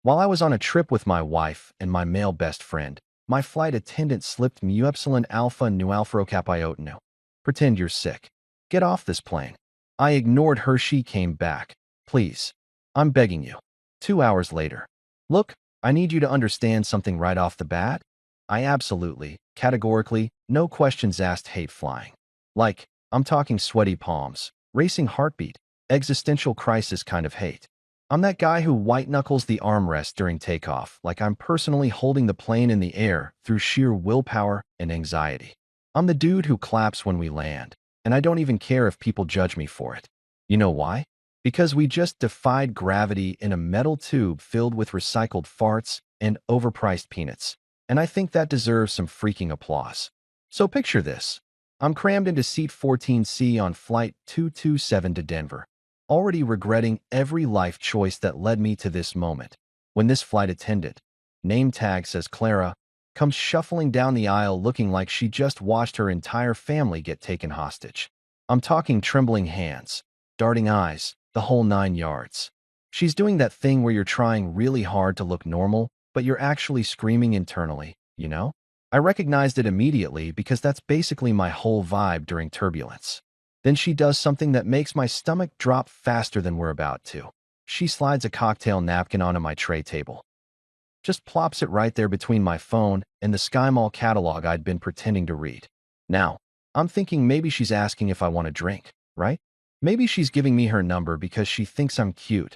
While I was on a trip with my wife and my male best friend, my flight attendant slipped mu epsilon alpha nu alpha capiotinu. Pretend you're sick. Get off this plane. I ignored her. She came back. Please. I'm begging you. 2 hours later. Look, I need you to understand something right off the bat. I absolutely, categorically, no questions asked hate flying. Like, I'm talking sweaty palms, racing heartbeat, existential crisis kind of hate. I'm that guy who white-knuckles the armrest during takeoff, like I'm personally holding the plane in the air through sheer willpower and anxiety. I'm the dude who claps when we land, and I don't even care if people judge me for it. You know why? Because we just defied gravity in a metal tube filled with recycled farts and overpriced peanuts, and I think that deserves some freaking applause. So picture this. I'm crammed into seat 14C on flight 227 to Denver, already regretting every life choice that led me to this moment, when this flight attendant, name tag says Clara, comes shuffling down the aisle looking like she just watched her entire family get taken hostage. I'm talking trembling hands, darting eyes, the whole 9 yards. She's doing that thing where you're trying really hard to look normal, but you're actually screaming internally, you know? I recognized it immediately because that's basically my whole vibe during turbulence. Then she does something that makes my stomach drop faster than we're about to. She slides a cocktail napkin onto my tray table. Just plops it right there between my phone and the Sky Mall catalog I'd been pretending to read. Now, I'm thinking maybe she's asking if I want a drink, right? Maybe she's giving me her number because she thinks I'm cute,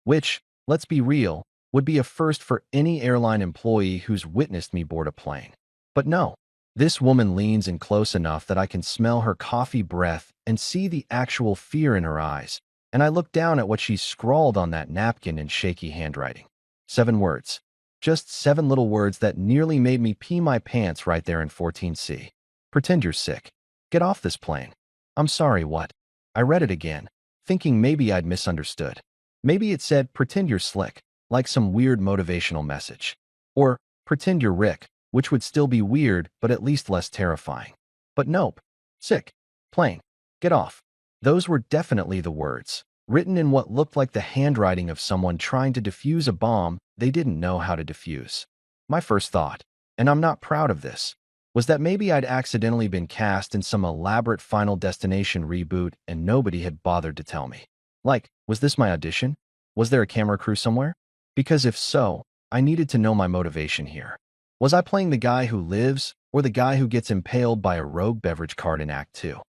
which, let's be real, would be a first for any airline employee who's witnessed me board a plane. But no, this woman leans in close enough that I can smell her coffee breath and see the actual fear in her eyes, and I look down at what she's scrawled on that napkin in shaky handwriting. 7 words. Just 7 little words that nearly made me pee my pants right there in 14C. Pretend you're sick. Get off this plane. I'm sorry, what? I read it again, thinking maybe I'd misunderstood. Maybe it said, pretend you're slick, like some weird motivational message. Or, pretend you're Rick, which would still be weird, but at least less terrifying. But nope. Sick. Plane. Get off. Those were definitely the words, written in what looked like the handwriting of someone trying to defuse a bomb they didn't know how to defuse. My first thought, and I'm not proud of this, was that maybe I'd accidentally been cast in some elaborate Final Destination reboot and nobody had bothered to tell me. Like, was this my audition? Was there a camera crew somewhere? Because if so, I needed to know my motivation here. Was I playing the guy who lives or the guy who gets impaled by a rogue beverage cart in Act 2?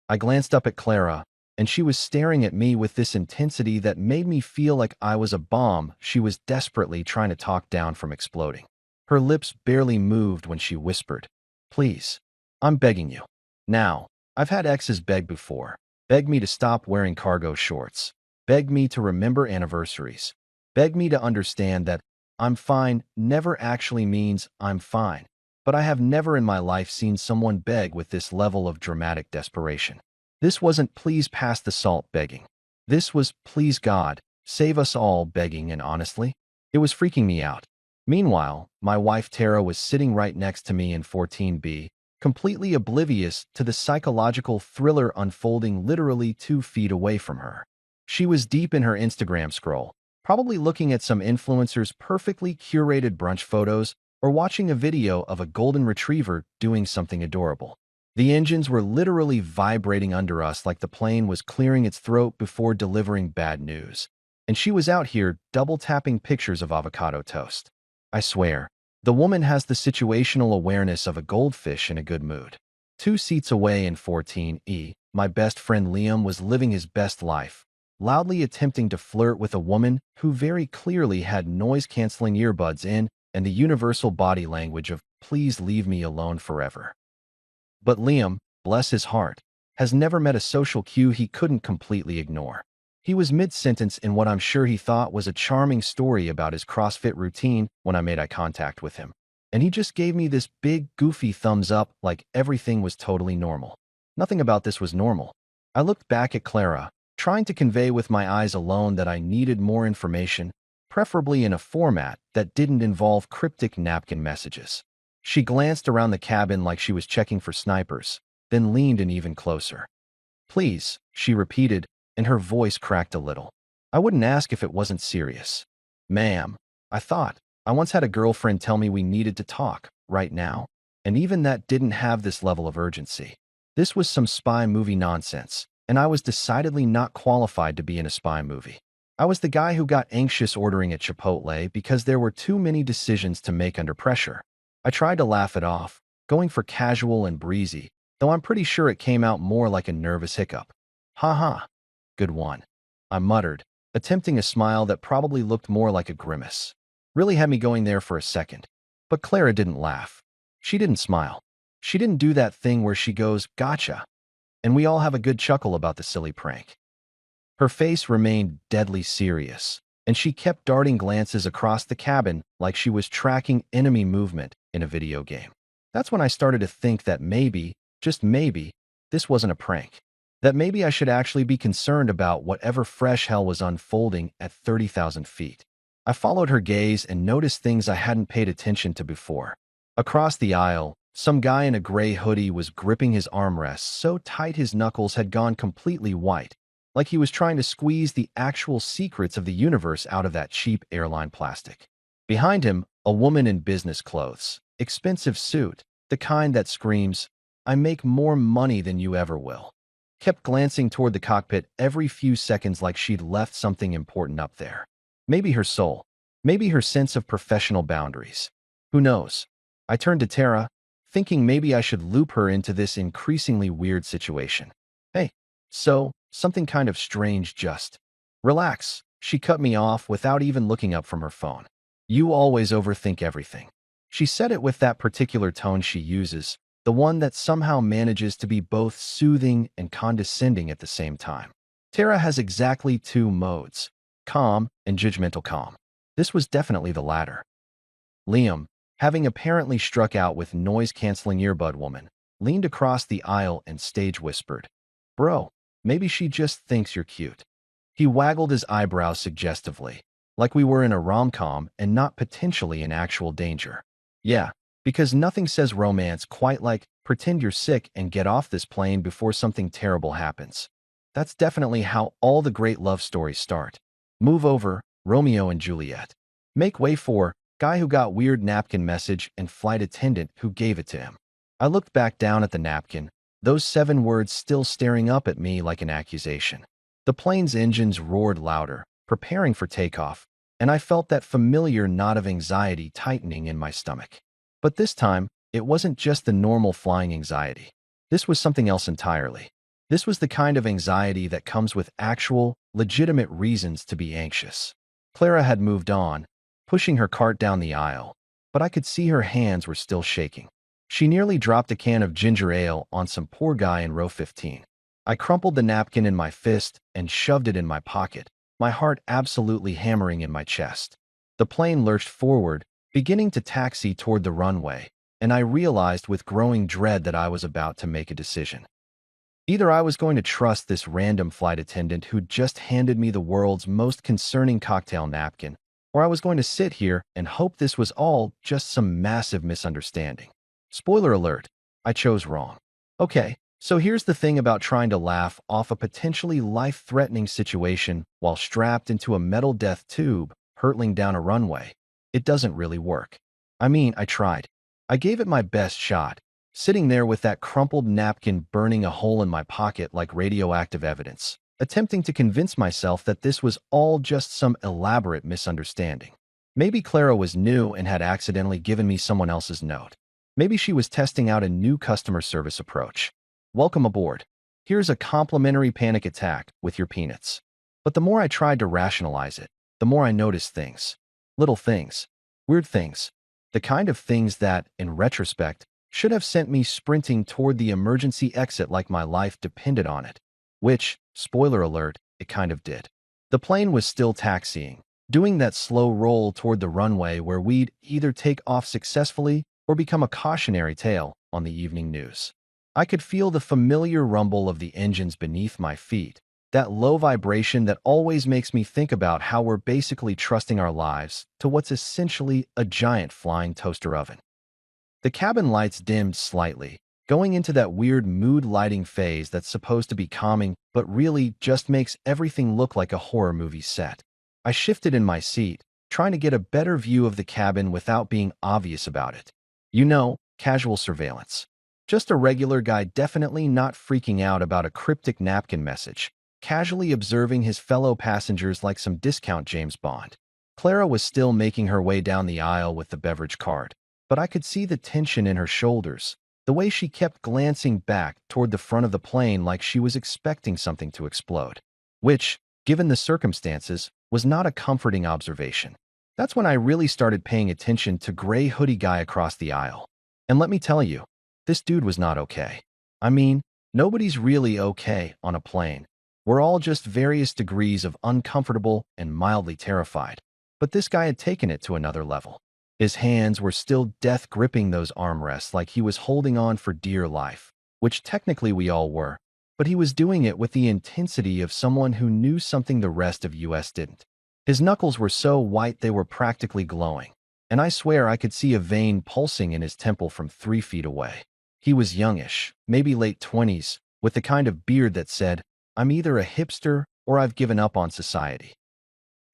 I glanced up at Clara, and she was staring at me with this intensity that made me feel like I was a bomb she was desperately trying to talk down from exploding. Her lips barely moved when she whispered, "Please, I'm begging you. Now, I've had exes beg before. Beg me to stop wearing cargo shorts. Beg me to remember anniversaries. Beg me to understand that I'm fine never actually means I'm fine. But I have never in my life seen someone beg with this level of dramatic desperation. This wasn't please pass the salt begging. This was please God, save us all begging, and honestly, it was freaking me out. Meanwhile, my wife Tara was sitting right next to me in 14B, completely oblivious to the psychological thriller unfolding literally 2 feet away from her. She was deep in her Instagram scroll, probably looking at some influencer's perfectly curated brunch photos or watching a video of a golden retriever doing something adorable. The engines were literally vibrating under us like the plane was clearing its throat before delivering bad news. And she was out here double-tapping pictures of avocado toast. I swear, the woman has the situational awareness of a goldfish in a good mood. 2 seats away in 14E, my best friend Liam was living his best life, loudly attempting to flirt with a woman who very clearly had noise-canceling earbuds in and the universal body language of, "Please leave me alone forever." But Liam, bless his heart, has never met a social cue he couldn't completely ignore. He was mid-sentence in what I'm sure he thought was a charming story about his CrossFit routine when I made eye contact with him. And he just gave me this big, goofy thumbs up like everything was totally normal. Nothing about this was normal. I looked back at Clara, trying to convey with my eyes alone that I needed more information, preferably in a format that didn't involve cryptic napkin messages. She glanced around the cabin like she was checking for snipers, then leaned in even closer. "Please," she repeated, and her voice cracked a little. "I wouldn't ask if it wasn't serious." "Ma'am, I thought. I once had a girlfriend tell me we needed to talk, right now. And even that didn't have this level of urgency. This was some spy movie nonsense, and I was decidedly not qualified to be in a spy movie. I was the guy who got anxious ordering at Chipotle because there were too many decisions to make under pressure. I tried to laugh it off, going for casual and breezy, though I'm pretty sure it came out more like a nervous hiccup. Ha ha. Good one. I muttered, attempting a smile that probably looked more like a grimace. Really had me going there for a second. But Clara didn't laugh. She didn't smile. She didn't do that thing where she goes, gotcha. And we all have a good chuckle about the silly prank. Her face remained deadly serious, and she kept darting glances across the cabin like she was tracking enemy movement in a video game. That's when I started to think that maybe, just maybe, this wasn't a prank. That maybe I should actually be concerned about whatever fresh hell was unfolding at 30,000 feet. I followed her gaze and noticed things I hadn't paid attention to before. Across the aisle, some guy in a gray hoodie was gripping his armrests so tight his knuckles had gone completely white, like he was trying to squeeze the actual secrets of the universe out of that cheap airline plastic. Behind him, a woman in business clothes, expensive suit, the kind that screams, "I make more money than you ever will," kept glancing toward the cockpit every few seconds like she'd left something important up there. Maybe her soul, maybe her sense of professional boundaries. Who knows? I turned to Tara, thinking maybe I should loop her into this increasingly weird situation. Hey, so, something kind of strange just. Relax, she cut me off without even looking up from her phone. You always overthink everything. She said it with that particular tone she uses, the one that somehow manages to be both soothing and condescending at the same time. Tara has exactly two modes, calm and judgmental calm. This was definitely the latter. Liam, having apparently struck out with noise-canceling earbud woman, leaned across the aisle and stage whispered, "Bro, maybe she just thinks you're cute." He waggled his eyebrows suggestively, like we were in a rom-com and not potentially in actual danger. Yeah, because nothing says romance quite like, pretend you're sick and get off this plane before something terrible happens. That's definitely how all the great love stories start. Move over, Romeo and Juliet. Make way for, guy who got weird napkin message and flight attendant who gave it to him. I looked back down at the napkin, those 7 words still staring up at me like an accusation. The plane's engines roared louder, preparing for takeoff, and I felt that familiar knot of anxiety tightening in my stomach. But this time, it wasn't just the normal flying anxiety. This was something else entirely. This was the kind of anxiety that comes with actual, legitimate reasons to be anxious. Clara had moved on, pushing her cart down the aisle, but I could see her hands were still shaking. She nearly dropped a can of ginger ale on some poor guy in row 15. I crumpled the napkin in my fist and shoved it in my pocket, my heart absolutely hammering in my chest. The plane lurched forward, beginning to taxi toward the runway, and I realized with growing dread that I was about to make a decision. Either I was going to trust this random flight attendant who'd just handed me the world's most concerning cocktail napkin, or I was going to sit here and hope this was all just some massive misunderstanding. Spoiler alert, I chose wrong. Okay, so here's the thing about trying to laugh off a potentially life-threatening situation while strapped into a metal death tube hurtling down a runway. It doesn't really work. I mean, I tried. I gave it my best shot, sitting there with that crumpled napkin burning a hole in my pocket like radioactive evidence, attempting to convince myself that this was all just some elaborate misunderstanding. Maybe Clara was new and had accidentally given me someone else's note. Maybe she was testing out a new customer service approach. Welcome aboard. Here's a complimentary panic attack with your peanuts. But the more I tried to rationalize it, the more I noticed things. Little things. Weird things. The kind of things that, in retrospect, should have sent me sprinting toward the emergency exit like my life depended on it. Which, spoiler alert, it kind of did. The plane was still taxiing, doing that slow roll toward the runway where we'd either take off successfully or become a cautionary tale on the evening news. I could feel the familiar rumble of the engines beneath my feet, that low vibration that always makes me think about how we're basically trusting our lives to what's essentially a giant flying toaster oven. The cabin lights dimmed slightly, going into that weird mood lighting phase that's supposed to be calming but really just makes everything look like a horror movie set. I shifted in my seat, trying to get a better view of the cabin without being obvious about it. Casual surveillance. Just a regular guy definitely not freaking out about a cryptic napkin message, casually observing his fellow passengers like some discount James Bond. Clara was still making her way down the aisle with the beverage cart, but I could see the tension in her shoulders, the way she kept glancing back toward the front of the plane like she was expecting something to explode. Which, given the circumstances, was not a comforting observation. That's when I really started paying attention to gray hoodie guy across the aisle. And let me tell you, this dude was not okay. I mean, nobody's really okay on a plane. We're all just various degrees of uncomfortable and mildly terrified. But this guy had taken it to another level. His hands were still death gripping those armrests like he was holding on for dear life, which technically we all were, but he was doing it with the intensity of someone who knew something the rest of US didn't. His knuckles were so white they were practically glowing, and I swear I could see a vein pulsing in his temple from 3 feet away. He was youngish, maybe late 20s, with the kind of beard that said, "I'm either a hipster or I've given up on society."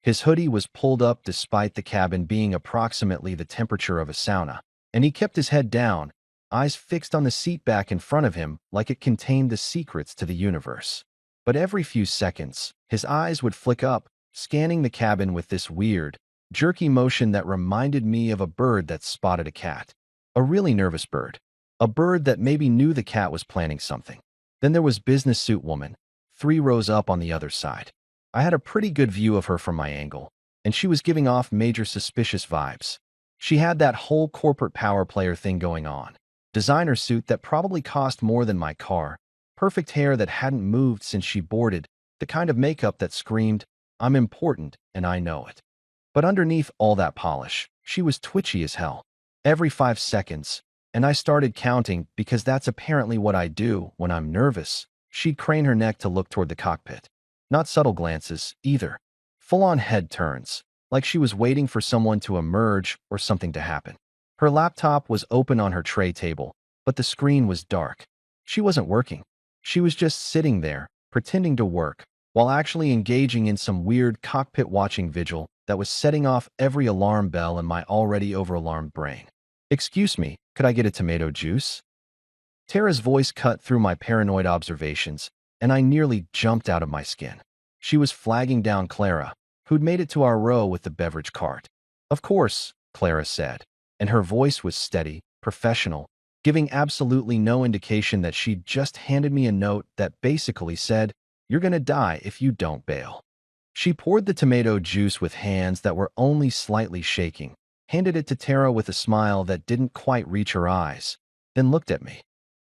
His hoodie was pulled up despite the cabin being approximately the temperature of a sauna, and he kept his head down, eyes fixed on the seat back in front of him like it contained the secrets to the universe. But every few seconds, his eyes would flick up, scanning the cabin with this weird, jerky motion that reminded me of a bird that spotted a cat. A really nervous bird. A bird that maybe knew the cat was planning something. Then there was business suit woman, 3 rows up on the other side. I had a pretty good view of her from my angle, and she was giving off major suspicious vibes. She had that whole corporate power player thing going on. Designer suit that probably cost more than my car. Perfect hair that hadn't moved since she boarded. The kind of makeup that screamed, "I'm important, and I know it." But underneath all that polish, she was twitchy as hell. Every 5 seconds, and I started counting because that's apparently what I do when I'm nervous, she'd crane her neck to look toward the cockpit. Not subtle glances, either. Full-on head turns, like she was waiting for someone to emerge or something to happen. Her laptop was open on her tray table, but the screen was dark. She wasn't working. She was just sitting there, pretending to work, while actually engaging in some weird cockpit watching vigil that was setting off every alarm bell in my already over-alarmed brain. "Excuse me, could I get a tomato juice?" Tara's voice cut through my paranoid observations, and I nearly jumped out of my skin. She was flagging down Clara, who'd made it to our row with the beverage cart. "Of course," Clara said, and her voice was steady, professional, giving absolutely no indication that she'd just handed me a note that basically said, "You're gonna die if you don't bail." She poured the tomato juice with hands that were only slightly shaking, handed it to Tara with a smile that didn't quite reach her eyes, then looked at me.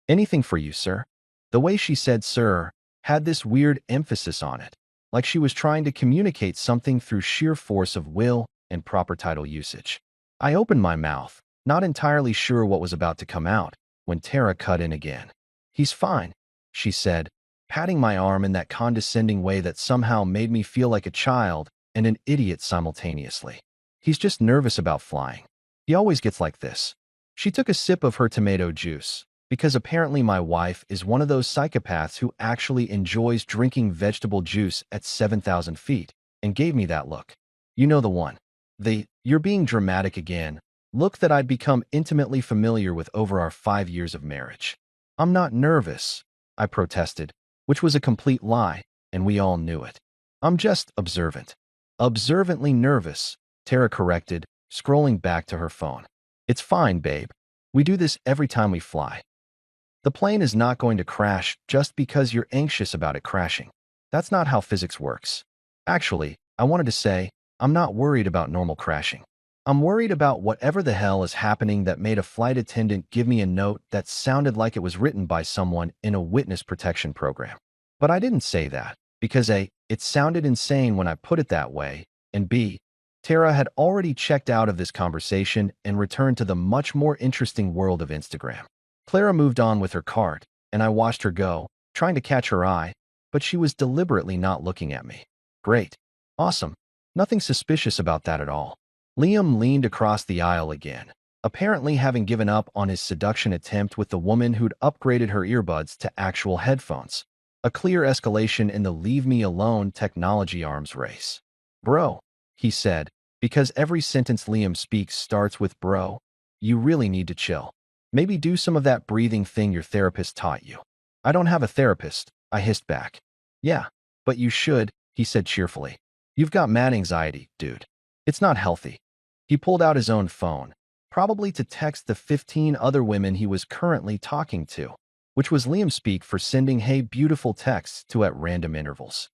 "Anything for you, sir?" The way she said "sir" had this weird emphasis on it, like she was trying to communicate something through sheer force of will and proper title usage. I opened my mouth, not entirely sure what was about to come out, when Tara cut in again. "He's fine," she said, patting my arm in that condescending way that somehow made me feel like a child and an idiot simultaneously. "He's just nervous about flying. He always gets like this." She took a sip of her tomato juice, because apparently my wife is one of those psychopaths who actually enjoys drinking vegetable juice at 7,000 feet, and gave me that look. You know the one. The "you're being dramatic again" look that I'd become intimately familiar with over our 5 years of marriage. "I'm not nervous," I protested, which was a complete lie, and we all knew it. "I'm just observant." "Observantly nervous," Tara corrected, scrolling back to her phone. "It's fine, babe. We do this every time we fly. The plane is not going to crash just because you're anxious about it crashing. That's not how physics works. Actually, I wanted to say, I'm not worried about normal crashing. I'm worried about whatever the hell is happening that made a flight attendant give me a note that sounded like it was written by someone in a witness protection program. But I didn't say that, because A, it sounded insane when I put it that way, and B, Tara had already checked out of this conversation and returned to the much more interesting world of Instagram. Clara moved on with her cart, and I watched her go, trying to catch her eye, but she was deliberately not looking at me. Great. Awesome. Nothing suspicious about that at all. Liam leaned across the aisle again, apparently having given up on his seduction attempt with the woman who'd upgraded her earbuds to actual headphones. A clear escalation in the leave me alone technology arms race. "Bro," he said, Because every sentence Liam speaks starts with bro. You really need to chill. Maybe do some of that breathing thing your therapist taught you. I don't have a therapist, I hissed back. Yeah, but you should, he said cheerfully. You've got mad anxiety, dude. It's not healthy. He pulled out his own phone, probably to text the 15 other women he was currently talking to, which was Liam speak for sending hey beautiful texts to at random intervals.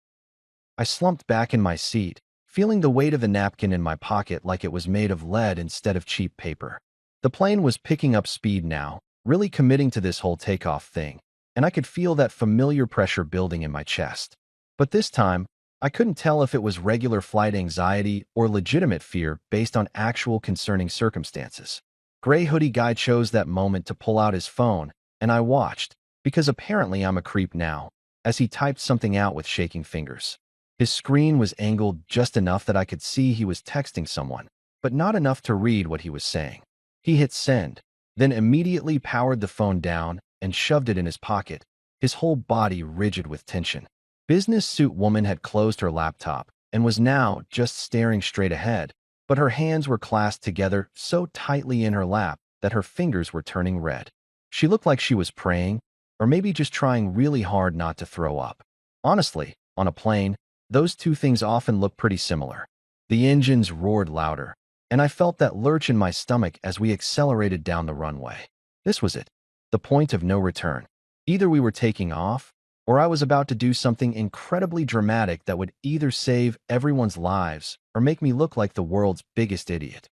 I slumped back in my seat, feeling the weight of the napkin in my pocket like it was made of lead instead of cheap paper. The plane was picking up speed now, really committing to this whole takeoff thing, and I could feel that familiar pressure building in my chest. But this time, I couldn't tell if it was regular flight anxiety or legitimate fear based on actual concerning circumstances. Gray hoodie guy chose that moment to pull out his phone, and I watched, because apparently I'm a creep now, as he typed something out with shaking fingers. His screen was angled just enough that I could see he was texting someone, but not enough to read what he was saying. He hit send, then immediately powered the phone down and shoved it in his pocket, his whole body rigid with tension. Business suit woman had closed her laptop and was now just staring straight ahead, but her hands were clasped together so tightly in her lap that her fingers were turning red. She looked like she was praying, or maybe just trying really hard not to throw up. Honestly, on a plane, those two things often look pretty similar. The engines roared louder, and I felt that lurch in my stomach as we accelerated down the runway. This was it, the point of no return. Either we were taking off, or I was about to do something incredibly dramatic that would either save everyone's lives or make me look like the world's biggest idiot.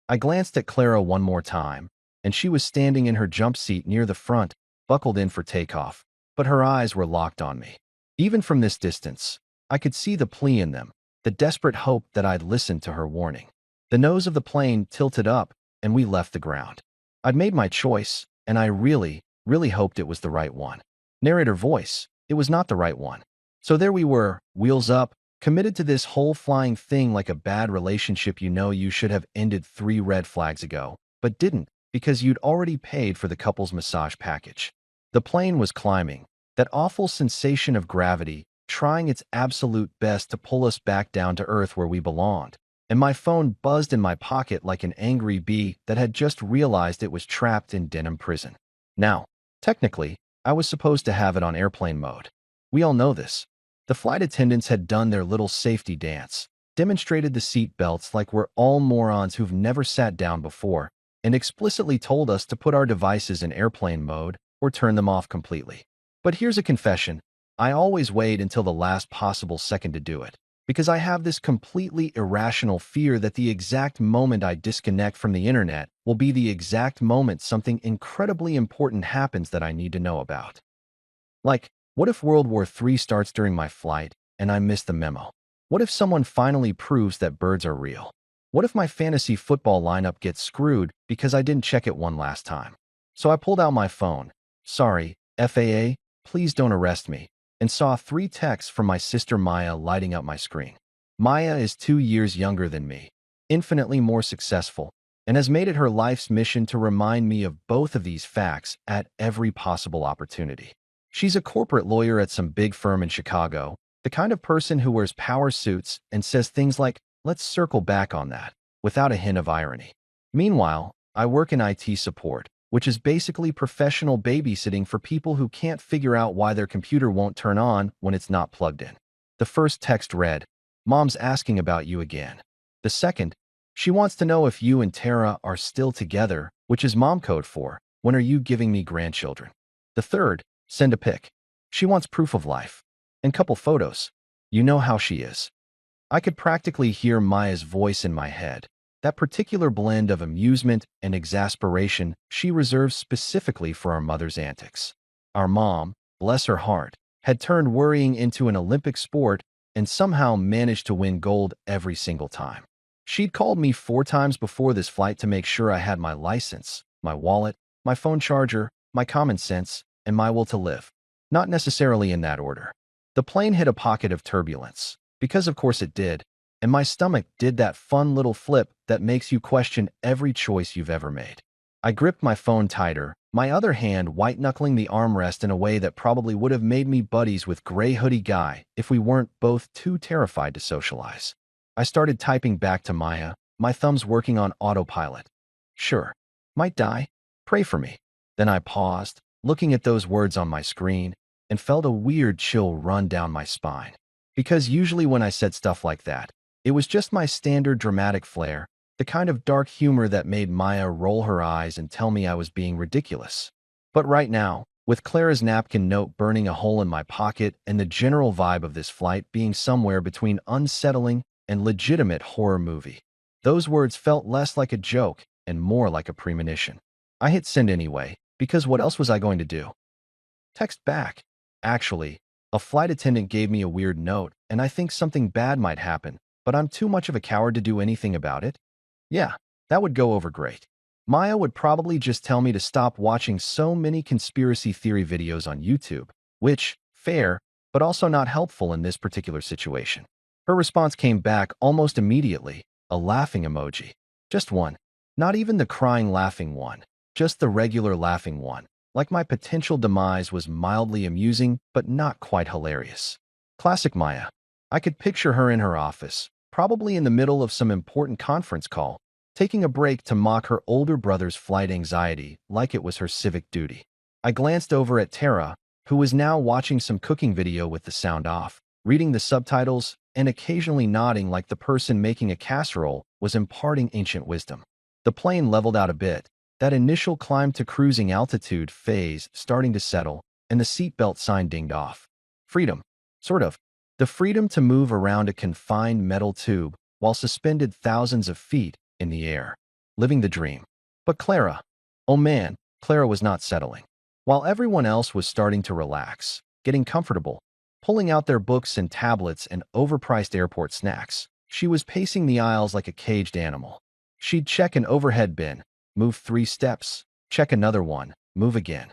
I glanced at Clara one more time, and she was standing in her jump seat near the front, buckled in for takeoff, but her eyes were locked on me. Even from this distance, I could see the plea in them, the desperate hope that I'd listened to her warning. The nose of the plane tilted up, and we left the ground. I'd made my choice, and I really hoped it was the right one. Narrator voice, it was not the right one. So there we were, wheels up, committed to this whole flying thing like a bad relationship you should have ended 3 red flags ago, but didn't because you'd already paid for the couple's massage package. The plane was climbing, that awful sensation of gravity, trying its absolute best to pull us back down to earth where we belonged, and my phone buzzed in my pocket like an angry bee that had just realized it was trapped in denim prison. Now, technically, I was supposed to have it on airplane mode. We all know this. The flight attendants had done their little safety dance, demonstrated the seat belts like we're all morons who've never sat down before, and explicitly told us to put our devices in airplane mode or turn them off completely. But here's a confession. I always wait until the last possible second to do it, because I have this completely irrational fear that the exact moment I disconnect from the internet will be the exact moment something incredibly important happens that I need to know about. Like, what if World War III starts during my flight and I miss the memo? What if someone finally proves that birds are real? What if my fantasy football lineup gets screwed because I didn't check it one last time? So I pulled out my phone. Sorry, FAA, please don't arrest me. And saw 3 texts from my sister Maya lighting up my screen. Maya is 2 years younger than me, infinitely more successful, and has made it her life's mission to remind me of both of these facts at every possible opportunity. She's a corporate lawyer at some big firm in Chicago, the kind of person who wears power suits and says things like, let's circle back on that, without a hint of irony. Meanwhile, I work in IT support, which is basically professional babysitting for people who can't figure out why their computer won't turn on when it's not plugged in. The first text read, Mom's asking about you again. The second, she wants to know if you and Tara are still together, which is mom code for, when are you giving me grandchildren? The third, send a pic. She wants proof of life. And couple photos. You know how she is. I could practically hear Maya's voice in my head. That particular blend of amusement and exasperation she reserves specifically for our mother's antics. Our mom, bless her heart, had turned worrying into an Olympic sport and somehow managed to win gold every single time. She'd called me 4 times before this flight to make sure I had my license, my wallet, my phone charger, my common sense, and my will to live. Not necessarily in that order. The plane hit a pocket of turbulence, because of course it did, and my stomach did that fun little flip that makes you question every choice you've ever made. I gripped my phone tighter, my other hand white-knuckling the armrest in a way that probably would have made me buddies with Gray Hoodie Guy if we weren't both too terrified to socialize. I started typing back to Maya, my thumbs working on autopilot. Sure. Might die. Pray for me. Then I paused, looking at those words on my screen, and felt a weird chill run down my spine. Because usually when I said stuff like that, it was just my standard dramatic flair, the kind of dark humor that made Maya roll her eyes and tell me I was being ridiculous. But right now, with Clara's napkin note burning a hole in my pocket and the general vibe of this flight being somewhere between unsettling and legitimate horror movie, those words felt less like a joke and more like a premonition. I hit send anyway, because what else was I going to do? Text back. Actually, a flight attendant gave me a weird note, and I think something bad might happen, but I'm too much of a coward to do anything about it. Yeah, that would go over great. Maya would probably just tell me to stop watching so many conspiracy theory videos on YouTube, which, fair, but also not helpful in this particular situation. Her response came back almost immediately, a laughing emoji. Just one. Not even the crying laughing one, just the regular laughing one. Like my potential demise was mildly amusing, but not quite hilarious. Classic Maya. I could picture her in her office, probably in the middle of some important conference call, taking a break to mock her older brother's flight anxiety like it was her civic duty. I glanced over at Tara, who was now watching some cooking video with the sound off, reading the subtitles, and occasionally nodding like the person making a casserole was imparting ancient wisdom. The plane leveled out a bit, that initial climb to cruising altitude phase starting to settle, and the seatbelt sign dinged off. Freedom. Sort of. The freedom to move around a confined metal tube while suspended thousands of feet in the air. Living the dream. But Clara. Oh man, Clara was not settling. While everyone else was starting to relax, getting comfortable, pulling out their books and tablets and overpriced airport snacks, she was pacing the aisles like a caged animal. She'd check an overhead bin, move 3 steps, check another one, move again.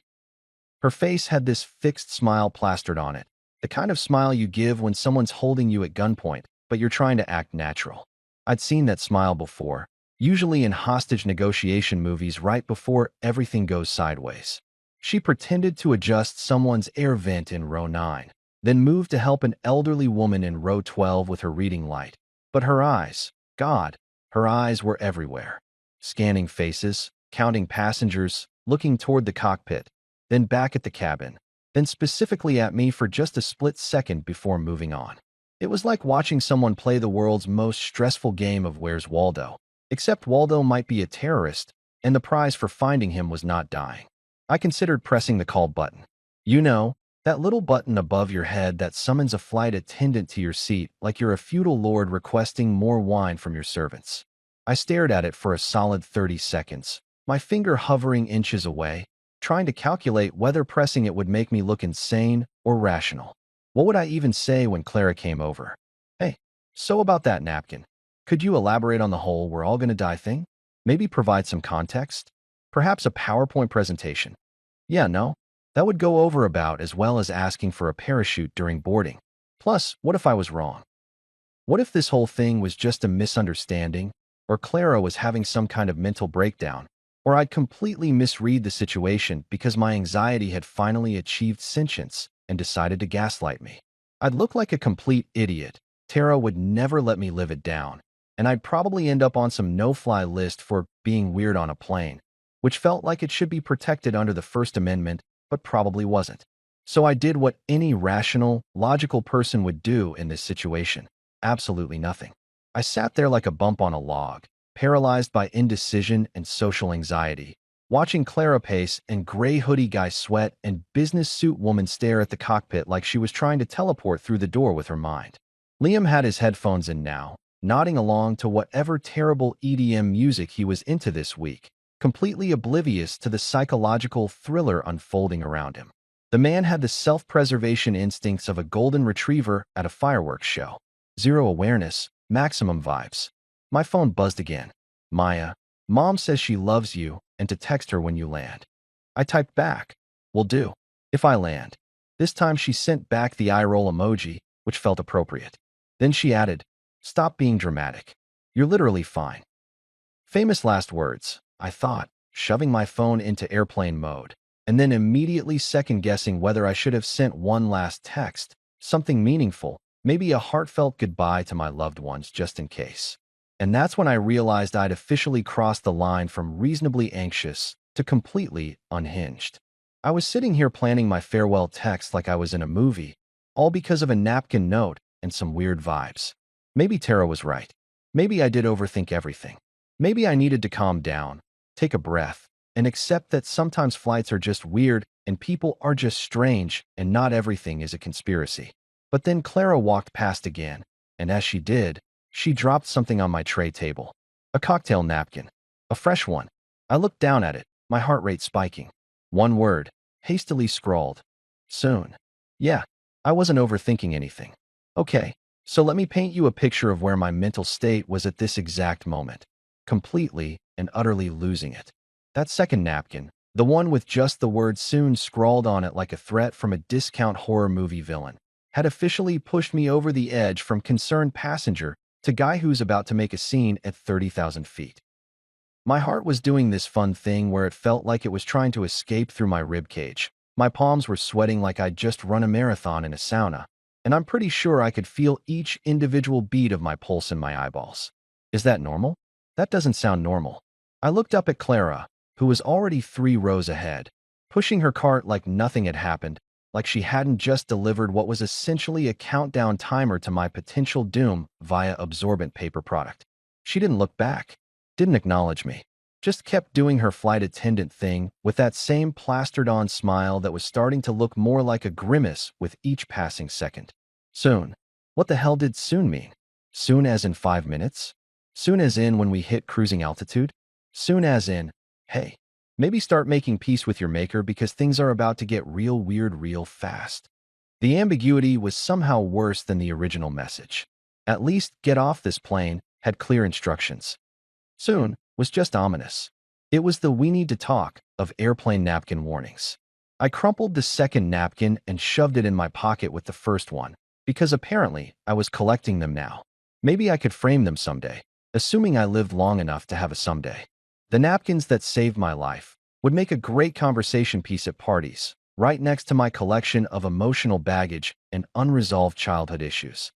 Her face had this fixed smile plastered on it, the kind of smile you give when someone's holding you at gunpoint, but you're trying to act natural. I'd seen that smile before, usually in hostage negotiation movies right before everything goes sideways. She pretended to adjust someone's air vent in row 9, then moved to help an elderly woman in row 12 with her reading light. But her eyes, God, her eyes were everywhere. Scanning faces, counting passengers, looking toward the cockpit, then back at the cabin, then specifically at me for just a split second before moving on. It was like watching someone play the world's most stressful game of Where's Waldo, except Waldo might be a terrorist, and the prize for finding him was not dying. I considered pressing the call button. You know, that little button above your head that summons a flight attendant to your seat like you're a feudal lord requesting more wine from your servants. I stared at it for a solid 30 seconds, my finger hovering inches away, trying to calculate whether pressing it would make me look insane or rational. What would I even say when Clara came over? Hey, so about that napkin. Could you elaborate on the whole we're all gonna die thing? Maybe provide some context? Perhaps a PowerPoint presentation? Yeah, no? That would go over about as well as asking for a parachute during boarding. Plus, what if I was wrong? What if this whole thing was just a misunderstanding, or Clara was having some kind of mental breakdown, or I'd completely misread the situation because my anxiety had finally achieved sentience and decided to gaslight me? I'd look like a complete idiot. Tara would never let me live it down, and I'd probably end up on some no-fly list for being weird on a plane, which felt like it should be protected under the First Amendment, but probably wasn't. So I did what any rational, logical person would do in this situation. Absolutely nothing. I sat there like a bump on a log, paralyzed by indecision and social anxiety, watching Clara pace and gray hoodie guy sweat and business suit woman stare at the cockpit like she was trying to teleport through the door with her mind. Liam had his headphones in now, nodding along to whatever terrible EDM music he was into this week, completely oblivious to the psychological thriller unfolding around him. The man had the self-preservation instincts of a golden retriever at a fireworks show. Zero awareness, maximum vibes. My phone buzzed again. Maya, Mom says she loves you and to text her when you land. I typed back. Will do. If I land. This time she sent back the eye roll emoji, which felt appropriate. Then she added, stop being dramatic. You're literally fine. Famous last words, I thought, shoving my phone into airplane mode, and then immediately second-guessing whether I should have sent one last text, something meaningful, Maybe a heartfelt goodbye to my loved ones just in case. And that's when I realized I'd officially crossed the line from reasonably anxious to completely unhinged. I was sitting here planning my farewell text like I was in a movie, all because of a napkin note and some weird vibes. Maybe Tara was right. Maybe I did overthink everything. Maybe I needed to calm down, take a breath, and accept that sometimes flights are just weird and people are just strange and not everything is a conspiracy. But then Clara walked past again, and as she did, she dropped something on my tray table. A cocktail napkin. A fresh one. I looked down at it, my heart rate spiking. One word, hastily scrawled. Soon. Yeah, I wasn't overthinking anything. Okay, so let me paint you a picture of where my mental state was at this exact moment. Completely and utterly losing it. That second napkin, the one with just the word soon scrawled on it like a threat from a discount horror movie villain, had officially pushed me over the edge from concerned passenger to guy who's about to make a scene at 30,000 feet. My heart was doing this fun thing where it felt like it was trying to escape through my ribcage. My palms were sweating like I'd just run a marathon in a sauna, and I'm pretty sure I could feel each individual beat of my pulse in my eyeballs. Is that normal? That doesn't sound normal. I looked up at Clara, who was already 3 rows ahead, pushing her cart like nothing had happened, like she hadn't just delivered what was essentially a countdown timer to my potential doom via absorbent paper product. She didn't look back, didn't acknowledge me, just kept doing her flight attendant thing with that same plastered-on smile that was starting to look more like a grimace with each passing second. Soon. What the hell did soon mean? Soon as in 5 minutes? Soon as in when we hit cruising altitude? Soon as in, hey, maybe start making peace with your maker because things are about to get real weird real fast. The ambiguity was somehow worse than the original message. At least get off this plane had clear instructions. Soon was just ominous. It was the we need to talk of airplane napkin warnings. I crumpled the second napkin and shoved it in my pocket with the first one, because apparently I was collecting them now. Maybe I could frame them someday, assuming I lived long enough to have a someday. The napkins that saved my life would make a great conversation piece at parties, right next to my collection of emotional baggage and unresolved childhood issues.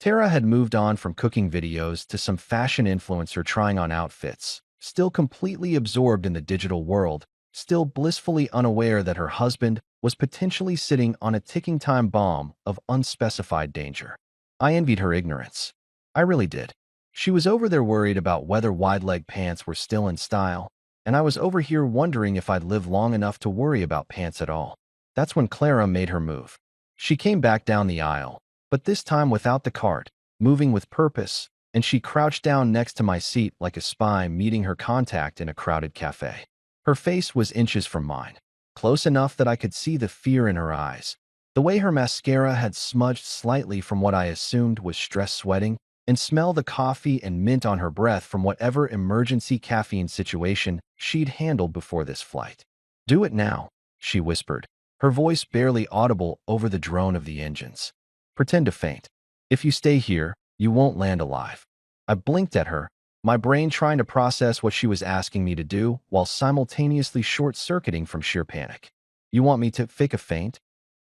Tara had moved on from cooking videos to some fashion influencer trying on outfits, still completely absorbed in the digital world, still blissfully unaware that her husband was potentially sitting on a ticking time bomb of unspecified danger. I envied her ignorance. I really did. She was over there worried about whether wide-leg pants were still in style, and I was over here wondering if I'd live long enough to worry about pants at all. That's when Clara made her move. She came back down the aisle, but this time without the cart, moving with purpose, and she crouched down next to my seat like a spy meeting her contact in a crowded cafe. Her face was inches from mine, close enough that I could see the fear in her eyes. The way her mascara had smudged slightly from what I assumed was stress sweating, and smell the coffee and mint on her breath from whatever emergency caffeine situation she'd handled before this flight. Do it now, she whispered, her voice barely audible over the drone of the engines. Pretend to faint. If you stay here, you won't land alive. I blinked at her, my brain trying to process what she was asking me to do while simultaneously short-circuiting from sheer panic. You want me to fake a faint?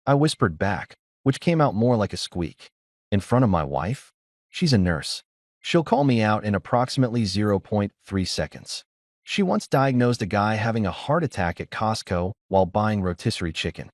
I whispered back, which came out more like a squeak. In front of my wife? She's a nurse. She'll call me out in approximately 0.3 seconds. She once diagnosed a guy having a heart attack at Costco while buying rotisserie chicken.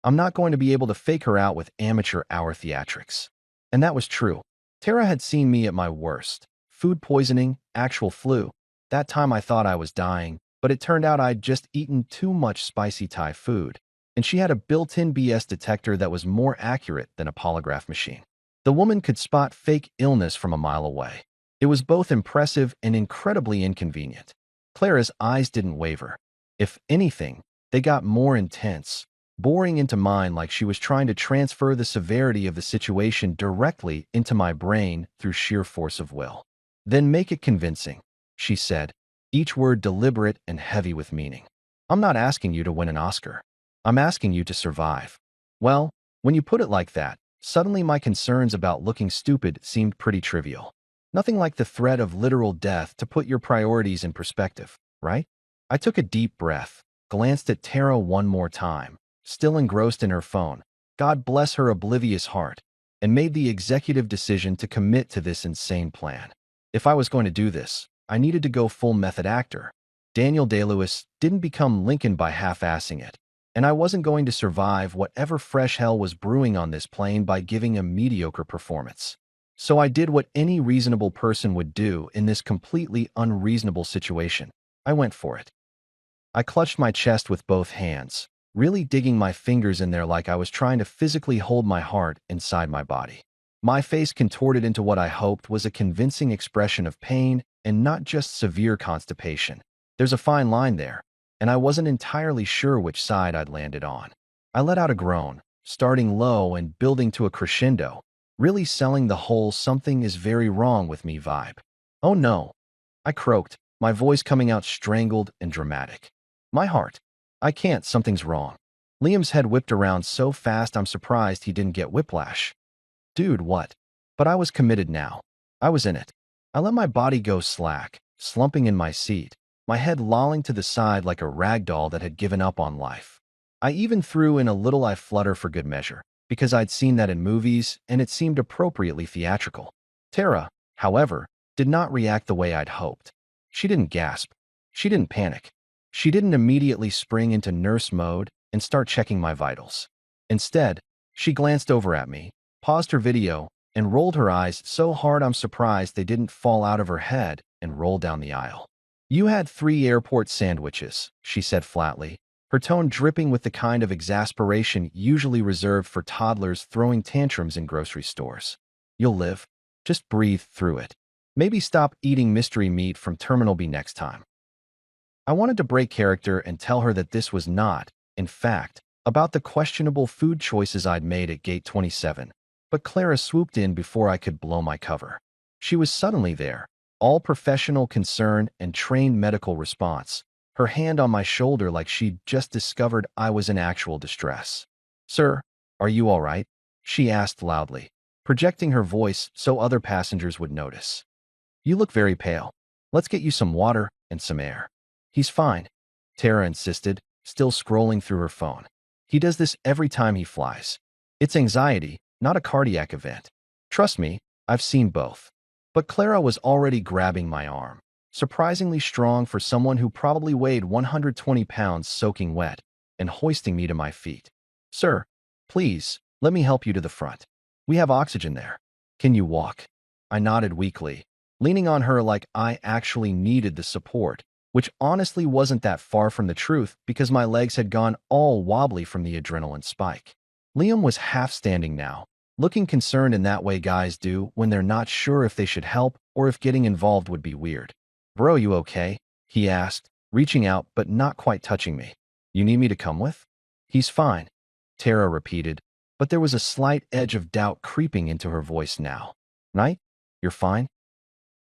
I'm not going to be able to fake her out with amateur hour theatrics. And that was true. Tara had seen me at my worst. Food poisoning, actual flu. That time I thought I was dying, but it turned out I'd just eaten too much spicy Thai food. And she had a built-in BS detector that was more accurate than a polygraph machine. The woman could spot fake illness from a mile away. It was both impressive and incredibly inconvenient. Clara's eyes didn't waver. If anything, they got more intense, boring into mine like she was trying to transfer the severity of the situation directly into my brain through sheer force of will. Then make it convincing, she said, each word deliberate and heavy with meaning. I'm not asking you to win an Oscar. I'm asking you to survive. Well, when you put it like that, suddenly my concerns about looking stupid seemed pretty trivial. Nothing like the threat of literal death to put your priorities in perspective, right? I took a deep breath, glanced at Tara one more time, still engrossed in her phone. God bless her oblivious heart. and made the executive decision to commit to this insane plan. If I was going to do this, I needed to go full method actor. Daniel Day-Lewis didn't become Lincoln by half-assing it, and I wasn't going to survive whatever fresh hell was brewing on this plane by giving a mediocre performance. So I did what any reasonable person would do in this completely unreasonable situation. I went for it. I clutched my chest with both hands, really digging my fingers in there like I was trying to physically hold my heart inside my body. My face contorted into what I hoped was a convincing expression of pain and not just severe constipation. There's a fine line there, and I wasn't entirely sure which side I'd landed on. I let out a groan, starting low and building to a crescendo, really selling the whole "something is very wrong with me" vibe. "Oh no," I croaked, my voice coming out strangled and dramatic. "My heart. I can't, something's wrong." Liam's head whipped around so fast I'm surprised he didn't get whiplash. "Dude, what?" But I was committed now. I was in it. I let my body go slack, slumping in my seat, my head lolling to the side like a rag doll that had given up on life. I even threw in a little "I flutter" for good measure, because I'd seen that in movies and it seemed appropriately theatrical. Tara, however, did not react the way I'd hoped. She didn't gasp. She didn't panic. She didn't immediately spring into nurse mode and start checking my vitals. Instead, she glanced over at me, paused her video, and rolled her eyes so hard I'm surprised they didn't fall out of her head and roll down the aisle. "You had 3 airport sandwiches," she said flatly, her tone dripping with the kind of exasperation usually reserved for toddlers throwing tantrums in grocery stores. "You'll live. Just breathe through it. Maybe stop eating mystery meat from Terminal B next time." I wanted to break character and tell her that this was not, in fact, about the questionable food choices I'd made at Gate 27, but Clara swooped in before I could blow my cover. She was suddenly there, all professional concern and trained medical response, her hand on my shoulder like she'd just discovered I was in actual distress. "Sir, are you all right?" she asked loudly, projecting her voice so other passengers would notice. "You look very pale. Let's get you some water and some air." "He's fine," Tara insisted, still scrolling through her phone. "He does this every time he flies. It's anxiety, not a cardiac event. Trust me, I've seen both." But Clara was already grabbing my arm, surprisingly strong for someone who probably weighed 120 pounds soaking wet, and hoisting me to my feet. "Sir, please, let me help you to the front. We have oxygen there. Can you walk?" I nodded weakly, leaning on her like I actually needed the support, which honestly wasn't that far from the truth because my legs had gone all wobbly from the adrenaline spike. Liam was half standing now, looking concerned in that way guys do when they're not sure if they should help or if getting involved would be weird. "Bro, you okay?" he asked, reaching out but not quite touching me. "You need me to come with?" "He's fine," Tara repeated, but there was a slight edge of doubt creeping into her voice now. "Knight, you're fine?"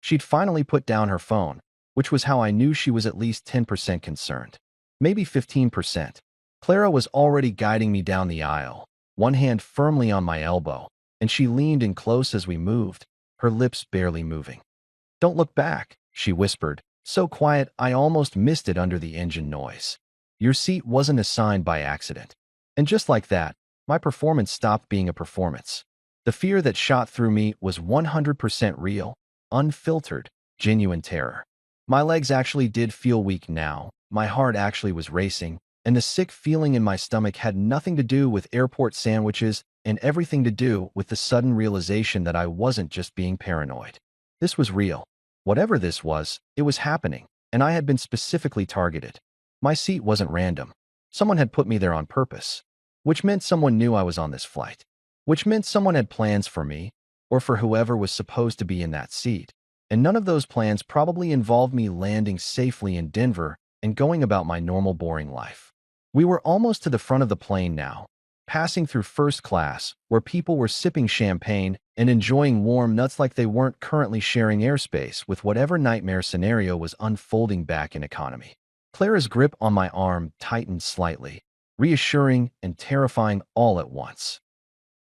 She'd finally put down her phone, which was how I knew she was at least 10% concerned. Maybe 15%. Clara was already guiding me down the aisle, one hand firmly on my elbow, and she leaned in close as we moved, her lips barely moving. "Don't look back," she whispered, so quiet I almost missed it under the engine noise. "Your seat wasn't assigned by accident." And just like that, my performance stopped being a performance. The fear that shot through me was 100% real, unfiltered, genuine terror. My legs actually did feel weak now, my heart actually was racing, and the sick feeling in my stomach had nothing to do with airport sandwiches and everything to do with the sudden realization that I wasn't just being paranoid. This was real. Whatever this was, it was happening, and I had been specifically targeted. My seat wasn't random. Someone had put me there on purpose, which meant someone knew I was on this flight, which meant someone had plans for me, or for whoever was supposed to be in that seat. And none of those plans probably involved me landing safely in Denver and going about my normal boring life. We were almost to the front of the plane now, passing through first class, where people were sipping champagne and enjoying warm nuts like they weren't currently sharing airspace with whatever nightmare scenario was unfolding back in economy. Clara's grip on my arm tightened slightly, reassuring and terrifying all at once.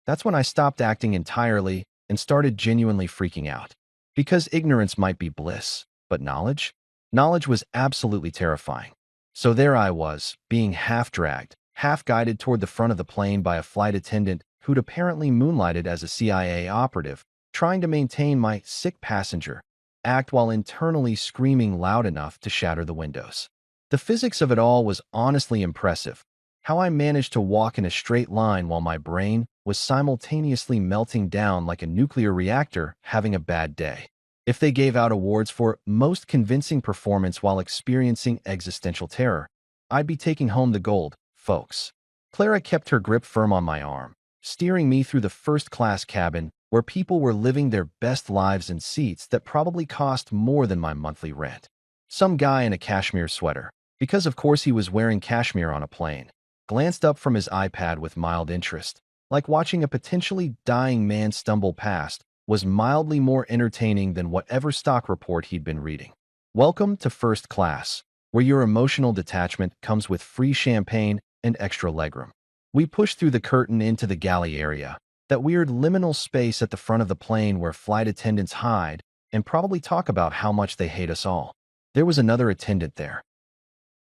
That's when I stopped acting entirely and started genuinely freaking out. Because ignorance might be bliss, but knowledge? Knowledge was absolutely terrifying. So there I was, being half-dragged, half-guided toward the front of the plane by a flight attendant who'd apparently moonlighted as a CIA operative, trying to maintain my sick passenger act while internally screaming loud enough to shatter the windows. The physics of it all was honestly impressive. How I managed to walk in a straight line while my brain was simultaneously melting down like a nuclear reactor having a bad day. If they gave out awards for most convincing performance while experiencing existential terror, I'd be taking home the gold, folks. Clara kept her grip firm on my arm, steering me through the first-class cabin where people were living their best lives in seats that probably cost more than my monthly rent. Some guy in a cashmere sweater, because of course he was wearing cashmere on a plane, glanced up from his iPad with mild interest, like watching a potentially dying man stumble past was mildly more entertaining than whatever stock report he'd been reading. Welcome to first class, where your emotional detachment comes with free champagne and extra legroom. We pushed through the curtain into the galley area, that weird liminal space at the front of the plane where flight attendants hide and probably talk about how much they hate us all. There was another attendant there.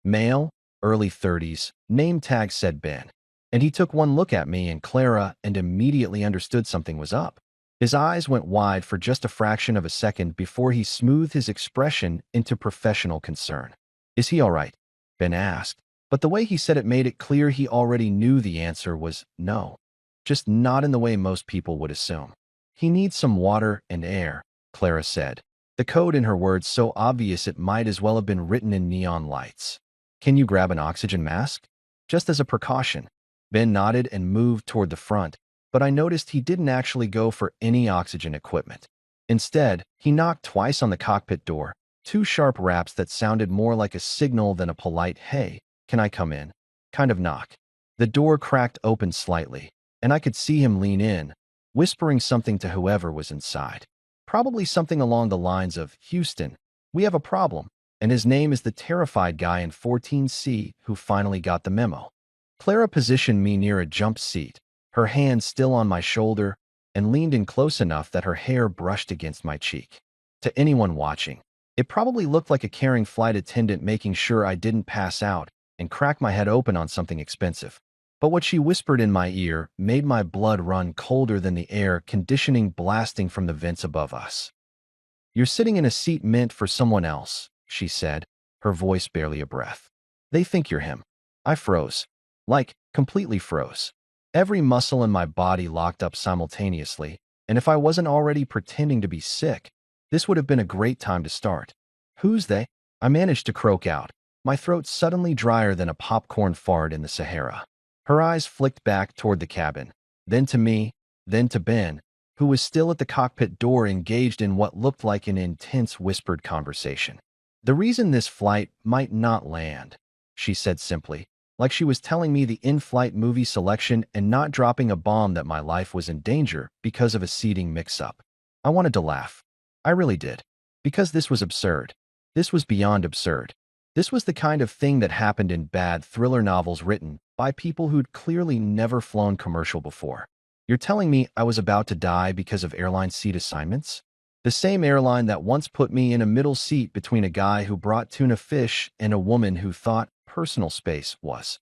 Male, early 30s, name tag said Ben. And he took one look at me and Clara and immediately understood something was up. His eyes went wide for just a fraction of a second before he smoothed his expression into professional concern. "Is he all right?" Ben asked, but the way he said it made it clear he already knew the answer was no. Just not in the way most people would assume. "He needs some water and air," Clara said, the code in her words so obvious it might as well have been written in neon lights. "Can you grab an oxygen mask? Just as a precaution." Ben nodded and moved toward the front, but I noticed he didn't actually go for any oxygen equipment. Instead, he knocked twice on the cockpit door, two sharp raps that sounded more like a signal than a polite "Hey, can I come in?" kind of knock. The door cracked open slightly, and I could see him lean in, whispering something to whoever was inside. Probably something along the lines of, "Houston, we have a problem," and his name is the terrified guy in 14C who finally got the memo. Clara positioned me near a jump seat, her hand still on my shoulder, and leaned in close enough that her hair brushed against my cheek. To anyone watching, it probably looked like a caring flight attendant making sure I didn't pass out and crack my head open on something expensive. But what she whispered in my ear made my blood run colder than the air conditioning blasting from the vents above us. "You're sitting in a seat meant for someone else," she said, her voice barely a breath. "They think you're him." I froze. Like, completely froze. Every muscle in my body locked up simultaneously, and if I wasn't already pretending to be sick, this would have been a great time to start. "Who's they?" I managed to croak out, my throat suddenly drier than a popcorn fart in the Sahara. Her eyes flicked back toward the cabin, then to me, then to Ben, who was still at the cockpit door engaged in what looked like an intense whispered conversation. "The reason this flight might not land," she said simply, like she was telling me the in-flight movie selection and not dropping a bomb that my life was in danger because of a seating mix-up. I wanted to laugh. I really did. Because this was absurd. This was beyond absurd. This was the kind of thing that happened in bad thriller novels written by people who'd clearly never flown commercial before. You're telling me I was about to die because of airline seat assignments? The same airline that once put me in a middle seat between a guy who brought tuna fish and a woman who thought personal space was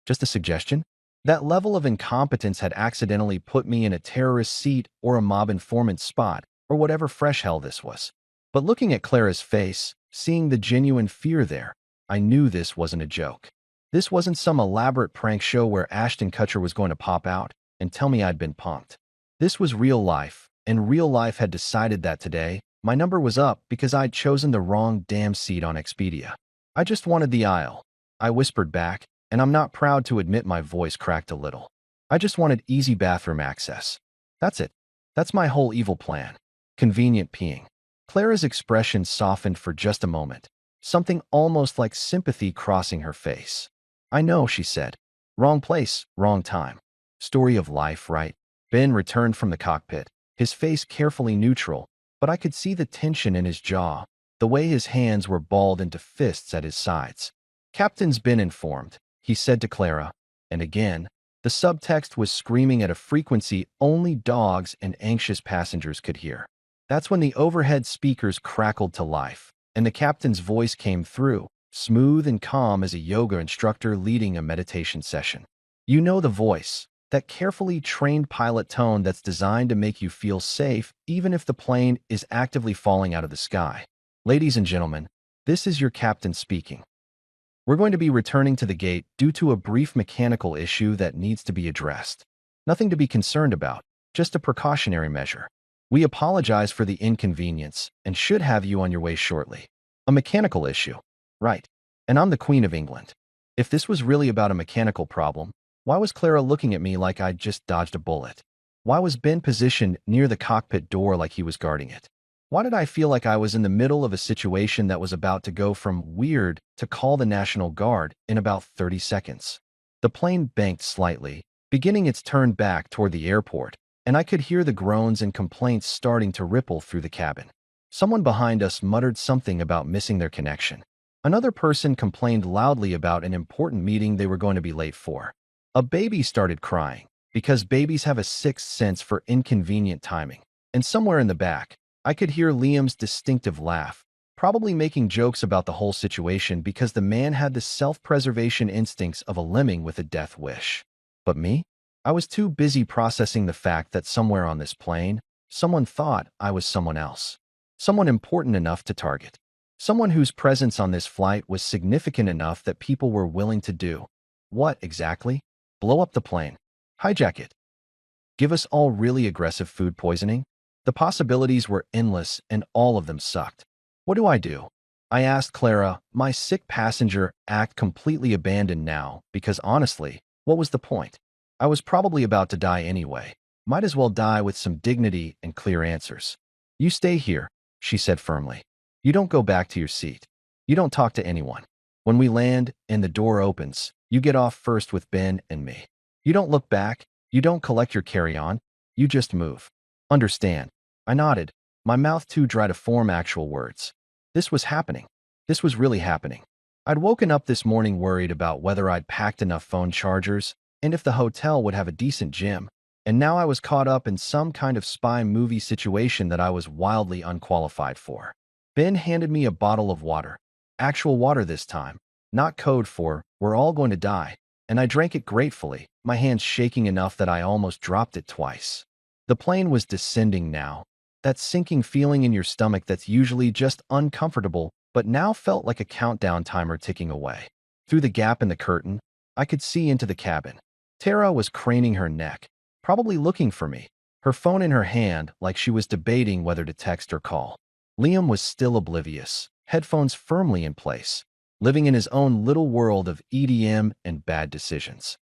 just a suggestion? That level of incompetence had accidentally put me in a terrorist seat or a mob informant spot, or whatever fresh hell this was. But looking at Clara's face, seeing the genuine fear there, I knew this wasn't a joke. This wasn't some elaborate prank show where Ashton Kutcher was going to pop out and tell me I'd been punked. This was real life, and real life had decided that today, my number was up because I'd chosen the wrong damn seat on Expedia. "I just wanted the aisle," I whispered back, and I'm not proud to admit my voice cracked a little. "I just wanted easy bathroom access. That's it. That's my whole evil plan. Convenient peeing." Clara's expression softened for just a moment, something almost like sympathy crossing her face. "I know," she said. "Wrong place, wrong time. Story of life, right?" Ben returned from the cockpit, his face carefully neutral, but I could see the tension in his jaw, the way his hands were balled into fists at his sides. "Captain's been informed," he said to Clara, and again, the subtext was screaming at a frequency only dogs and anxious passengers could hear. That's when the overhead speakers crackled to life, and the captain's voice came through, smooth and calm as a yoga instructor leading a meditation session. "You know the voice. That carefully trained pilot tone that's designed to make you feel safe even if the plane is actively falling out of the sky. Ladies and gentlemen, this is your captain speaking. We're going to be returning to the gate due to a brief mechanical issue that needs to be addressed. Nothing to be concerned about, just a precautionary measure. We apologize for the inconvenience and should have you on your way shortly. A mechanical issue. Right. And I'm the Queen of England. If this was really about a mechanical problem, why was Clara looking at me like I'd just dodged a bullet? Why was Ben positioned near the cockpit door like he was guarding it? Why did I feel like I was in the middle of a situation that was about to go from weird to call the National Guard in about 30 seconds? The plane banked slightly, beginning its turn back toward the airport, and I could hear the groans and complaints starting to ripple through the cabin. Someone behind us muttered something about missing their connection. Another person complained loudly about an important meeting they were going to be late for. A baby started crying, because babies have a sixth sense for inconvenient timing. And somewhere in the back, I could hear Liam's distinctive laugh, probably making jokes about the whole situation because the man had the self-preservation instincts of a lemming with a death wish. But me? I was too busy processing the fact that somewhere on this plane, someone thought I was someone else. Someone important enough to target. Someone whose presence on this flight was significant enough that people were willing to do. What exactly? Blow up the plane. Hijack it. Give us all really aggressive food poisoning? The possibilities were endless and all of them sucked. What do I do? I asked Clara, my sick passenger act completely abandoned now because honestly, what was the point? I was probably about to die anyway. Might as well die with some dignity and clear answers. You stay here, she said firmly. You don't go back to your seat. You don't talk to anyone. When we land and the door opens, you get off first with Ben and me. You don't look back. You don't collect your carry-on. You just move. Understand? I nodded, my mouth too dry to form actual words. This was happening. This was really happening. I'd woken up this morning worried about whether I'd packed enough phone chargers and if the hotel would have a decent gym, and now I was caught up in some kind of spy movie situation that I was wildly unqualified for. Ben handed me a bottle of water. Actual water this time, not code for, we're all going to die, and I drank it gratefully, my hands shaking enough that I almost dropped it twice. The plane was descending now. That sinking feeling in your stomach that's usually just uncomfortable, but now felt like a countdown timer ticking away. Through the gap in the curtain, I could see into the cabin. Tara was craning her neck, probably looking for me, her phone in her hand like she was debating whether to text or call. Liam was still oblivious, headphones firmly in place, living in his own little world of EDM and bad decisions.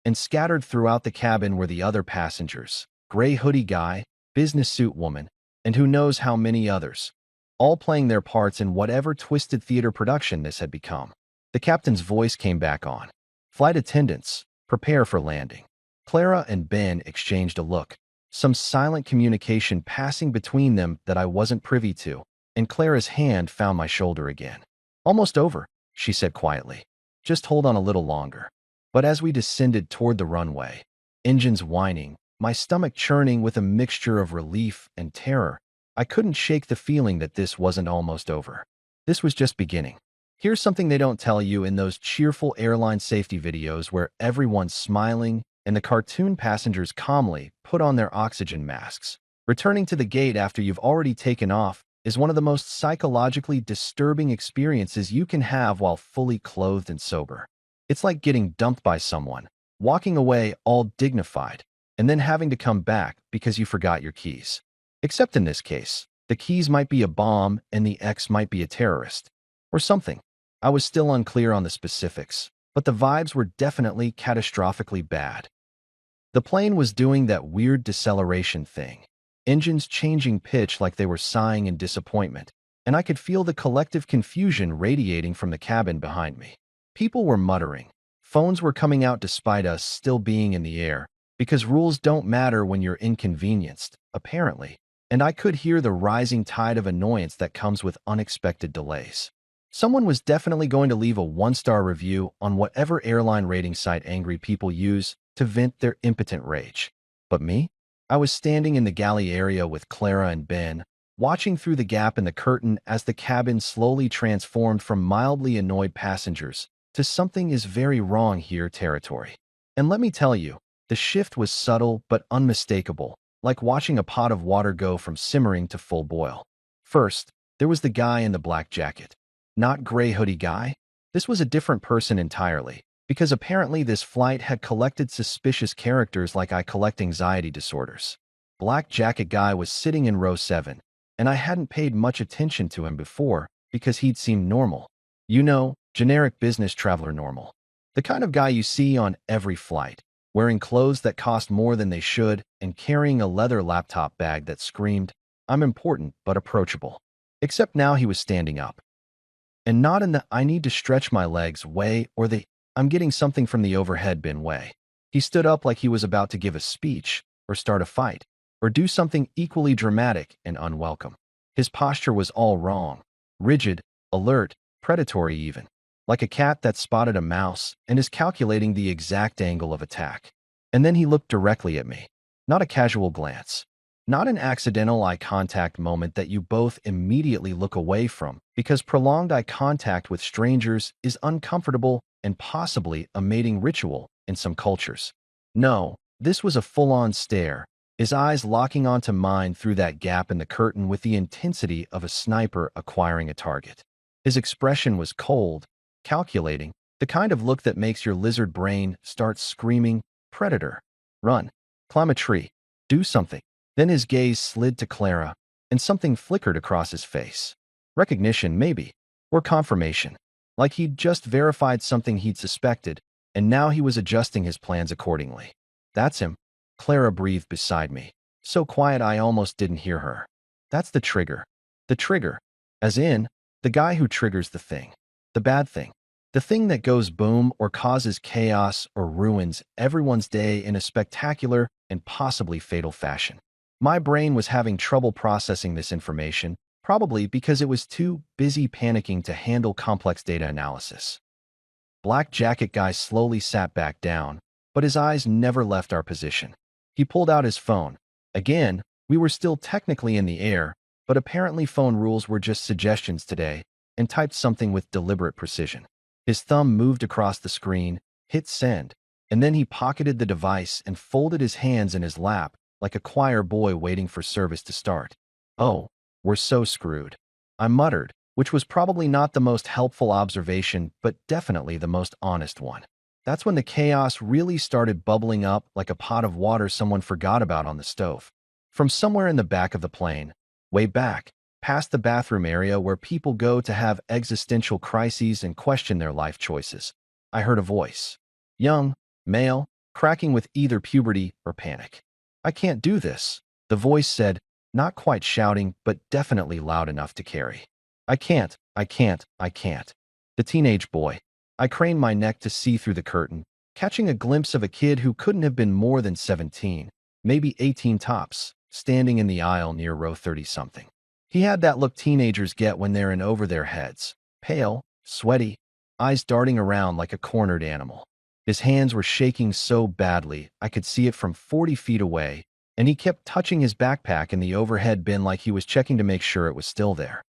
And scattered throughout the cabin were the other passengers, gray hoodie guy, business suit woman, and who knows how many others, all playing their parts in whatever twisted theater production this had become. The captain's voice came back on. Flight attendants, prepare for landing. Clara and Ben exchanged a look, some silent communication passing between them that I wasn't privy to, and Clara's hand found my shoulder again. Almost over, she said quietly. Just hold on a little longer. But as we descended toward the runway, engines whining, my stomach churning with a mixture of relief and terror, I couldn't shake the feeling that this wasn't almost over. This was just beginning. Here's something they don't tell you in those cheerful airline safety videos where everyone's smiling and the cartoon passengers calmly put on their oxygen masks. Returning to the gate after you've already taken off is one of the most psychologically disturbing experiences you can have while fully clothed and sober. It's like getting dumped by someone, walking away all dignified, and then having to come back because you forgot your keys. Except in this case, the keys might be a bomb and the ex might be a terrorist. Or something. I was still unclear on the specifics, but the vibes were definitely catastrophically bad. The plane was doing that weird deceleration thing, engines changing pitch like they were sighing in disappointment, and I could feel the collective confusion radiating from the cabin behind me. People were muttering. Phones were coming out despite us still being in the air, because rules don't matter when you're inconvenienced, apparently, and I could hear the rising tide of annoyance that comes with unexpected delays. Someone was definitely going to leave a one-star review on whatever airline rating site angry people use to vent their impotent rage. But me? I was standing in the galley area with Clara and Ben, watching through the gap in the curtain as the cabin slowly transformed from mildly annoyed passengers to something is very wrong here territory. And let me tell you, The shift was subtle but unmistakable, like watching a pot of water go from simmering to full boil. First, there was the guy in the black jacket. Not gray hoodie guy. This was a different person entirely, because apparently this flight had collected suspicious characters like I collect anxiety disorders. Black jacket guy was sitting in row 7, and I hadn't paid much attention to him before because he'd seemed normal. You know, generic business traveler normal. The kind of guy you see on every flight, wearing clothes that cost more than they should and carrying a leather laptop bag that screamed, "I'm important but approachable." Except now he was standing up. And not in the "I need to stretch my legs" way or the "I'm getting something from the overhead bin" way. He stood up like he was about to give a speech, or start a fight, or do something equally dramatic and unwelcome. His posture was all wrong. Rigid, alert, predatory even. Like a cat that spotted a mouse and is calculating the exact angle of attack. And then he looked directly at me. Not a casual glance. Not an accidental eye contact moment that you both immediately look away from, because prolonged eye contact with strangers is uncomfortable and possibly a mating ritual in some cultures. No, this was a full-on stare, his eyes locking onto mine through that gap in the curtain with the intensity of a sniper acquiring a target. His expression was cold, calculating, the kind of look that makes your lizard brain start screaming, "Predator! Run! Climb a tree! Do something!" Then his gaze slid to Clara, and something flickered across his face. Recognition, maybe, or confirmation. Like he'd just verified something he'd suspected, and now he was adjusting his plans accordingly. "That's him," Clara breathed beside me, so quiet I almost didn't hear her. "That's the trigger." The trigger. As in, the guy who triggers the thing. The bad thing. The thing that goes boom or causes chaos or ruins everyone's day in a spectacular and possibly fatal fashion. My brain was having trouble processing this information, probably because it was too busy panicking to handle complex data analysis. Black jacket guy slowly sat back down, but his eyes never left our position. He pulled out his phone. Again, we were still technically in the air, but apparently phone rules were just suggestions today, and typed something with deliberate precision. His thumb moved across the screen, hit send, and then he pocketed the device and folded his hands in his lap, like a choir boy waiting for service to start. "Oh, we're so screwed," I muttered, which was probably not the most helpful observation, but definitely the most honest one. That's when the chaos really started bubbling up like a pot of water someone forgot about on the stove. From somewhere in the back of the plane, way back, past the bathroom area where people go to have existential crises and question their life choices, I heard a voice. Young, male, cracking with either puberty or panic. "I can't do this," the voice said, not quite shouting, but definitely loud enough to carry. I can't. The teenage boy. I craned my neck to see through the curtain, catching a glimpse of a kid who couldn't have been more than 17, maybe 18 tops, standing in the aisle near row 30-something. He had that look teenagers get when they're in over their heads, pale, sweaty, eyes darting around like a cornered animal. His hands were shaking so badly I could see it from 40 feet away, and he kept touching his backpack in the overhead bin like he was checking to make sure it was still there.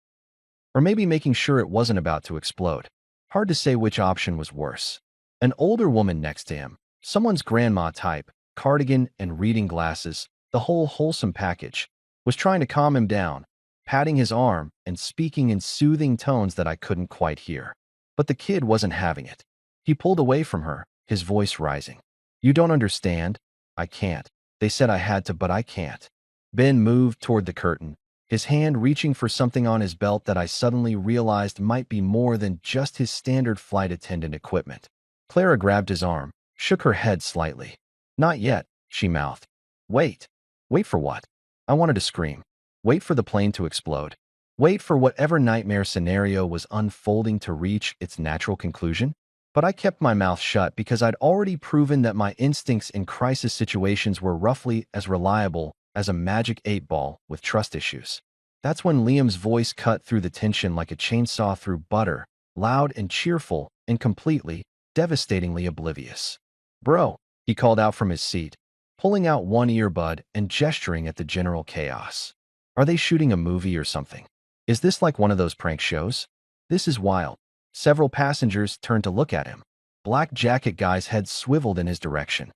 Or maybe making sure it wasn't about to explode. Hard to say which option was worse. An older woman next to him, someone's grandma type, cardigan and reading glasses, the whole wholesome package, was trying to calm him down, patting his arm and speaking in soothing tones that I couldn't quite hear. But the kid wasn't having it. He pulled away from her, his voice rising. "You don't understand. I can't. They said I had to, but I can't." Ben moved toward the curtain, his hand reaching for something on his belt that I suddenly realized might be more than just his standard flight attendant equipment. Clara grabbed his arm, shook her head slightly. "Not yet," she mouthed. "Wait. Wait for what?" I wanted to scream. Wait for the plane to explode. Wait for whatever nightmare scenario was unfolding to reach its natural conclusion. But I kept my mouth shut because I'd already proven that my instincts in crisis situations were roughly as reliable as a magic 8-ball with trust issues. That's when Liam's voice cut through the tension like a chainsaw through butter, loud and cheerful and completely, devastatingly oblivious. "Bro," he called out from his seat, pulling out one earbud and gesturing at the general chaos. "Are they shooting a movie or something? Is this like one of those prank shows? This is wild." Several passengers turned to look at him. Black jacket guy's head swiveled in his direction.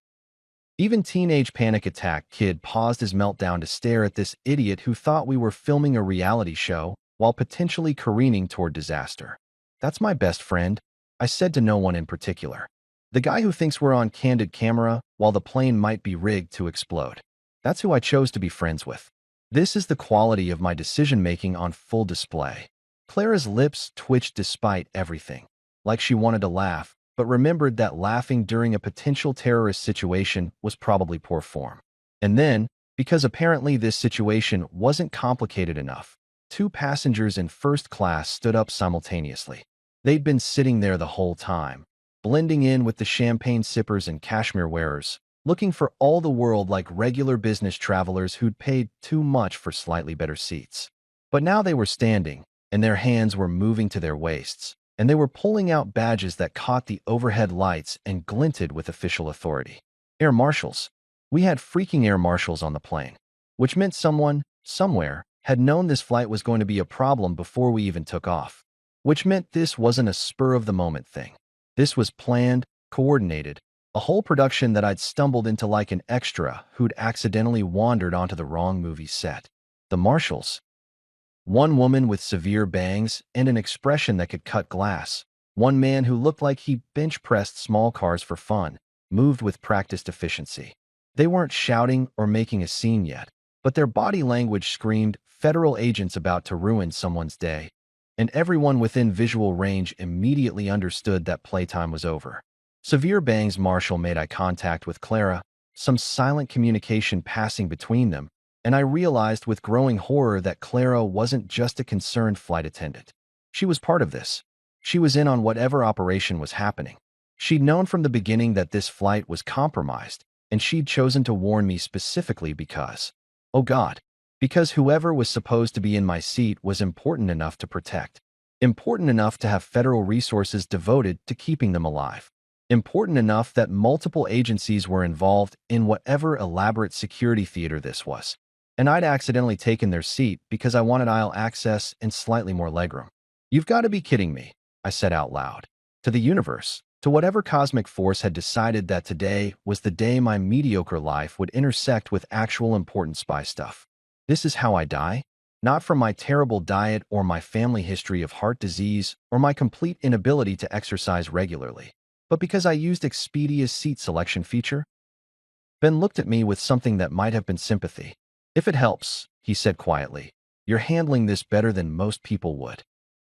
Even teenage panic attack kid paused his meltdown to stare at this idiot who thought we were filming a reality show while potentially careening toward disaster. That's my best friend, I said to no one in particular. The guy who thinks we're on candid camera while the plane might be rigged to explode. That's who I chose to be friends with. This is the quality of my decision-making on full display. Clara's lips twitched despite everything, like she wanted to laugh, but remembered that laughing during a potential terrorist situation was probably poor form. And then, because apparently this situation wasn't complicated enough, two passengers in first class stood up simultaneously. They'd been sitting there the whole time, blending in with the champagne sippers and cashmere wearers, looking for all the world like regular business travelers who'd paid too much for slightly better seats. But now they were standing, and their hands were moving to their waists, and they were pulling out badges that caught the overhead lights and glinted with official authority. Air marshals. We had freaking air marshals on the plane, which meant someone, somewhere, had known this flight was going to be a problem before we even took off. Which meant this wasn't a spur-of-the-moment thing. This was planned, coordinated, a whole production that I'd stumbled into like an extra who'd accidentally wandered onto the wrong movie set. The marshals. One woman with severe bangs and an expression that could cut glass. One man who looked like he bench-pressed small cars for fun, moved with practiced efficiency. They weren't shouting or making a scene yet, but their body language screamed federal agents about to ruin someone's day. And everyone within visual range immediately understood that playtime was over. Severe Bang's marshal made eye contact with Clara, some silent communication passing between them, and I realized with growing horror that Clara wasn't just a concerned flight attendant. She was part of this. She was in on whatever operation was happening. She'd known from the beginning that this flight was compromised, and she'd chosen to warn me specifically because, oh God, because whoever was supposed to be in my seat was important enough to protect. Important enough to have federal resources devoted to keeping them alive. Important enough that multiple agencies were involved in whatever elaborate security theater this was. And I'd accidentally taken their seat because I wanted aisle access and slightly more legroom. You've got to be kidding me, I said out loud. To the universe, to whatever cosmic force had decided that today was the day my mediocre life would intersect with actual important spy stuff. This is how I die? Not from my terrible diet or my family history of heart disease or my complete inability to exercise regularly, but because I used Expedia's seat selection feature? Ben looked at me with something that might have been sympathy. If it helps, he said quietly, you're handling this better than most people would.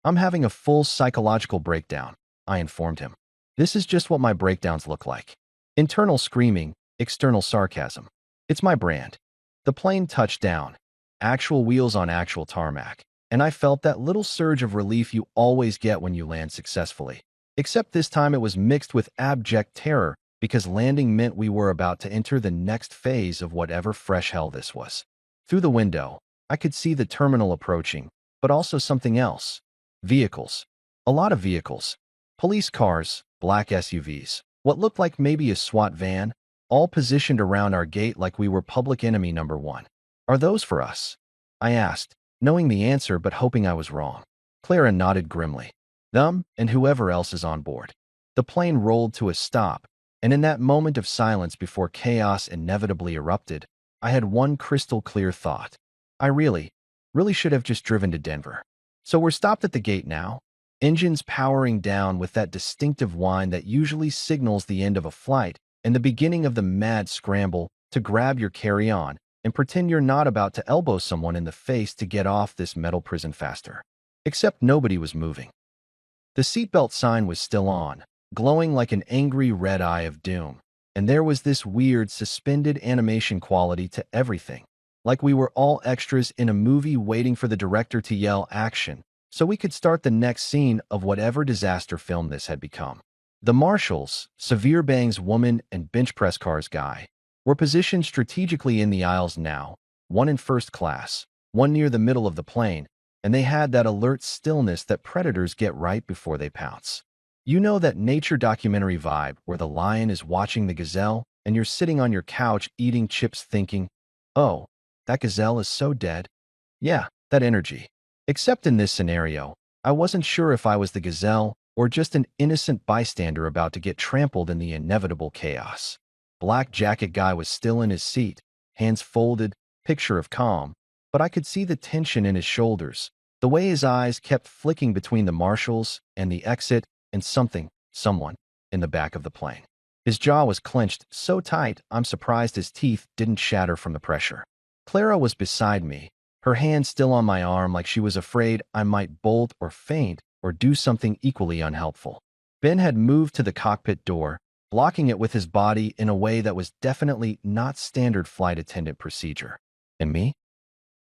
I'm having a full psychological breakdown, I informed him. This is just what my breakdowns look like. Internal screaming, external sarcasm. It's my brand. The plane touched down, actual wheels on actual tarmac, and I felt that little surge of relief you always get when you land successfully. Except this time it was mixed with abject terror because landing meant we were about to enter the next phase of whatever fresh hell this was. Through the window, I could see the terminal approaching, but also something else. Vehicles. A lot of vehicles. Police cars, black SUVs, what looked like maybe a SWAT van, all positioned around our gate like we were public enemy number one. Are those for us? I asked, knowing the answer but hoping I was wrong. Clara nodded grimly. Them and whoever else is on board. The plane rolled to a stop, and in that moment of silence before chaos inevitably erupted, I had one crystal clear thought. I really should have just driven to Denver. So we're stopped at the gate now, engines powering down with that distinctive whine that usually signals the end of a flight and the beginning of the mad scramble to grab your carry-on and pretend you're not about to elbow someone in the face to get off this metal prison faster. Except nobody was moving. The seatbelt sign was still on, glowing like an angry red eye of doom, and there was this weird suspended animation quality to everything, like we were all extras in a movie waiting for the director to yell action, so we could start the next scene of whatever disaster film this had become. The marshals, Severe Bang's woman and bench press cars guy, were positioned strategically in the aisles now, one in first class, one near the middle of the plane, and they had that alert stillness that predators get right before they pounce. You know that nature documentary vibe where the lion is watching the gazelle and you're sitting on your couch eating chips thinking, oh, that gazelle is so dead? Yeah, that energy. Except in this scenario, I wasn't sure if I was the gazelle or just an innocent bystander about to get trampled in the inevitable chaos. Black jacket guy was still in his seat, hands folded, picture of calm, but I could see the tension in his shoulders, the way his eyes kept flicking between the marshals and the exit and someone, in the back of the plane. His jaw was clenched so tight I'm surprised his teeth didn't shatter from the pressure. Clara was beside me, her hand still on my arm like she was afraid I might bolt or faint or do something equally unhelpful. Ben had moved to the cockpit door, blocking it with his body in a way that was definitely not standard flight attendant procedure. And me?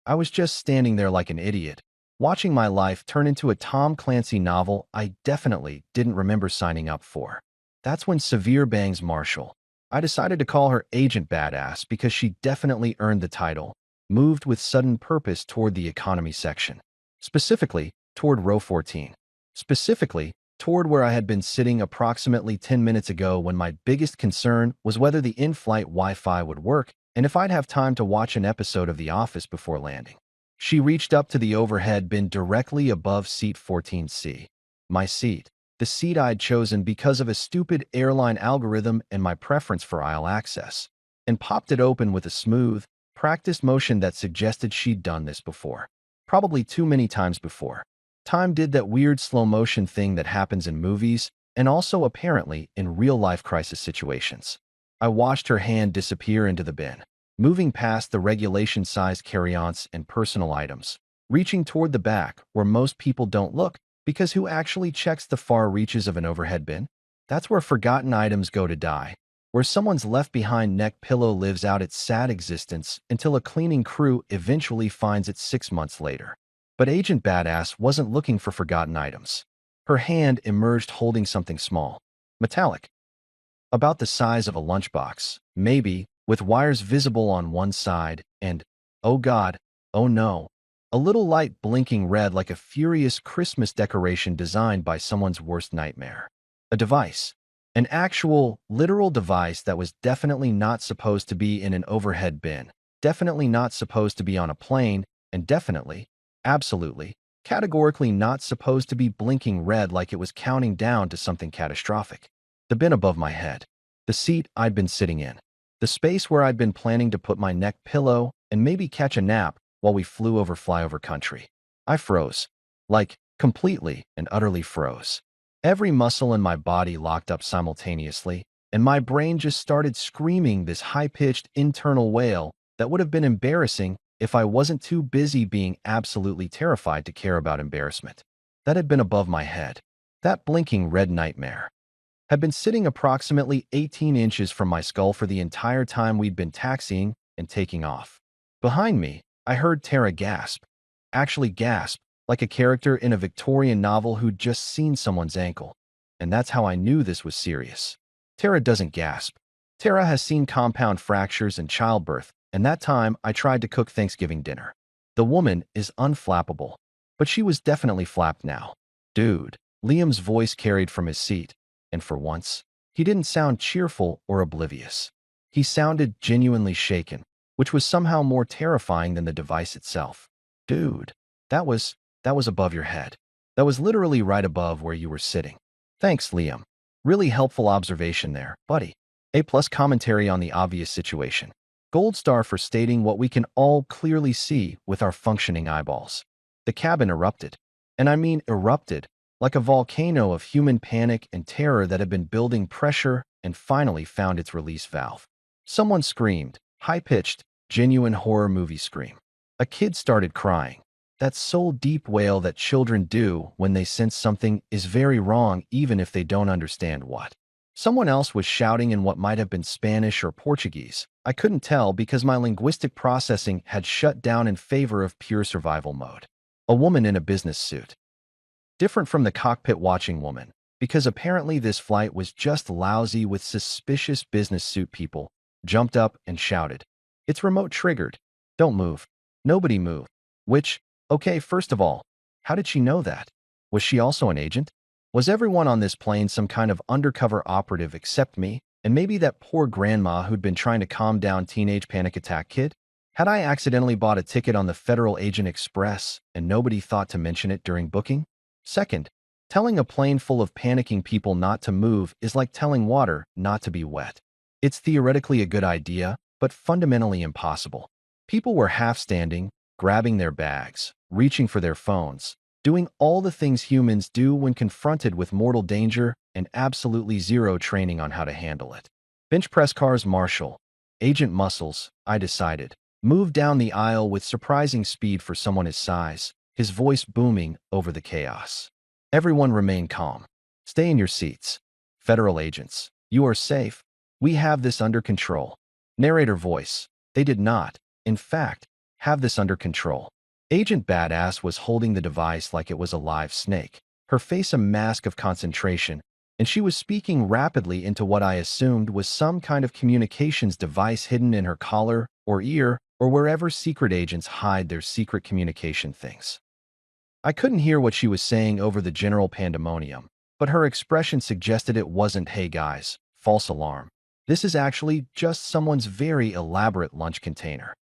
I was just standing there like an idiot, watching my life turn into a Tom Clancy novel I definitely didn't remember signing up for. That's when Severe bangs Marshall. I decided to call her Agent Badass because she definitely earned the title, moved with sudden purpose toward the economy section. Specifically, toward row 14. Specifically, toward where I had been sitting approximately 10 minutes ago when my biggest concern was whether the in-flight Wi-Fi would work and if I'd have time to watch an episode of The Office before landing. She reached up to the overhead bin directly above seat 14C. My seat. The seat I'd chosen because of a stupid airline algorithm and my preference for aisle access, and popped it open with a smooth, practiced motion that suggested she'd done this before. Probably too many times before. Time did that weird slow motion thing that happens in movies, and also apparently in real-life crisis situations. I watched her hand disappear into the bin, moving past the regulation-sized carry-ons and personal items, reaching toward the back where most people don't look, because who actually checks the far reaches of an overhead bin? That's where forgotten items go to die, where someone's left-behind neck pillow lives out its sad existence until a cleaning crew eventually finds it 6 months later. But Agent Badass wasn't looking for forgotten items. Her hand emerged holding something small, metallic, about the size of a lunchbox, maybe, with wires visible on one side, and, oh God, oh no, a little light blinking red like a furious Christmas decoration designed by someone's worst nightmare. A device. An actual, literal device that was definitely not supposed to be in an overhead bin, definitely not supposed to be on a plane, and definitely, absolutely, categorically not supposed to be blinking red like it was counting down to something catastrophic. The bin above my head. The seat I'd been sitting in. The space where I'd been planning to put my neck pillow and maybe catch a nap while we flew over flyover country. I froze. Like, completely and utterly froze. Every muscle in my body locked up simultaneously, and my brain just started screaming this high-pitched internal wail that would have been embarrassing if I wasn't too busy being absolutely terrified to care about embarrassment. That had been above my head. That blinking red nightmare had been sitting approximately 18 inches from my skull for the entire time we'd been taxiing and taking off. Behind me, I heard Tara gasp. Actually gasp, like a character in a Victorian novel who'd just seen someone's ankle. And that's how I knew this was serious. Tara doesn't gasp. Tara has seen compound fractures and childbirth, and that time I tried to cook Thanksgiving dinner. The woman is unflappable, but she was definitely flapped now. Dude, Liam's voice carried from his seat, and for once, he didn't sound cheerful or oblivious. He sounded genuinely shaken, which was somehow more terrifying than the device itself. Dude, that was above your head. That was literally right above where you were sitting. Thanks, Liam. Really helpful observation there, buddy. A+ commentary on the obvious situation. Gold star for stating what we can all clearly see with our functioning eyeballs. The cabin erupted. And I mean erupted, like a volcano of human panic and terror that had been building pressure and finally found its release valve. Someone screamed, high-pitched, genuine horror movie scream. A kid started crying. That soul-deep wail that children do when they sense something is very wrong even if they don't understand what. Someone else was shouting in what might have been Spanish or Portuguese. I couldn't tell because my linguistic processing had shut down in favor of pure survival mode. A woman in a business suit. Different from the cockpit watching woman, because apparently this flight was just lousy with suspicious business suit people, jumped up and shouted, "It's remote triggered. Don't move. Nobody move." Which, okay, first of all, how did she know that? Was she also an agent? Was everyone on this plane some kind of undercover operative except me, and maybe that poor grandma who'd been trying to calm down teenage panic attack kid? Had I accidentally bought a ticket on the Federal Agent Express and nobody thought to mention it during booking? Second, telling a plane full of panicking people not to move is like telling water not to be wet. It's theoretically a good idea, but fundamentally impossible. People were half standing, grabbing their bags, reaching for their phones, doing all the things humans do when confronted with mortal danger and absolutely zero training on how to handle it. Bench press cars Marshall, Agent Muscles, I decided, moved down the aisle with surprising speed for someone his size, his voice booming over the chaos. Everyone remain calm. Stay in your seats. Federal agents, you are safe. We have this under control. Narrator voice, they did not, in fact, have this under control. Agent Badass was holding the device like it was a live snake, her face a mask of concentration, and she was speaking rapidly into what I assumed was some kind of communications device hidden in her collar or ear or wherever secret agents hide their secret communication things. I couldn't hear what she was saying over the general pandemonium, but her expression suggested it wasn't, "Hey guys, false alarm. This is actually just someone's very elaborate lunch container."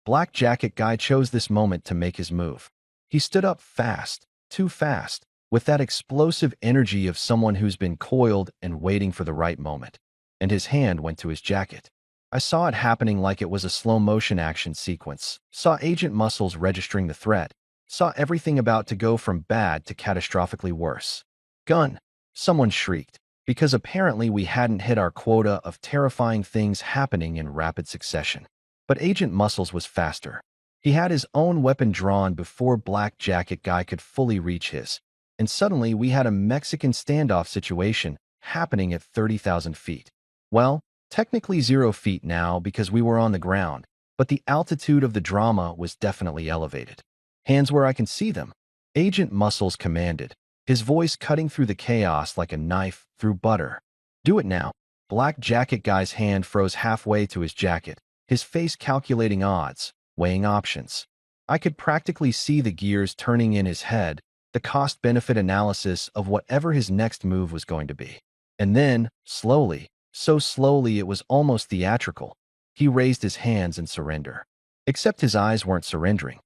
Black Jacket Guy chose this moment to make his move. He stood up fast, too fast, with that explosive energy of someone who's been coiled and waiting for the right moment, and his hand went to his jacket. I saw it happening like it was a slow-motion action sequence, saw Agent Muscles registering the threat, saw everything about to go from bad to catastrophically worse. "Gun!" Someone shrieked, because apparently we hadn't hit our quota of terrifying things happening in rapid succession. But Agent Muscles was faster. He had his own weapon drawn before Black Jacket Guy could fully reach his, and suddenly we had a Mexican standoff situation happening at 30,000 feet. Well, technically 0 feet now because we were on the ground, but the altitude of the drama was definitely elevated. "Hands where I can see them," Agent Muscles commanded, his voice cutting through the chaos like a knife through butter. "Do it now." Black Jacket Guy's hand froze halfway to his jacket, his face calculating odds, weighing options. I could practically see the gears turning in his head, the cost-benefit analysis of whatever his next move was going to be. And then, slowly, so slowly it was almost theatrical, he raised his hands in surrender. Except his eyes weren't surrendering.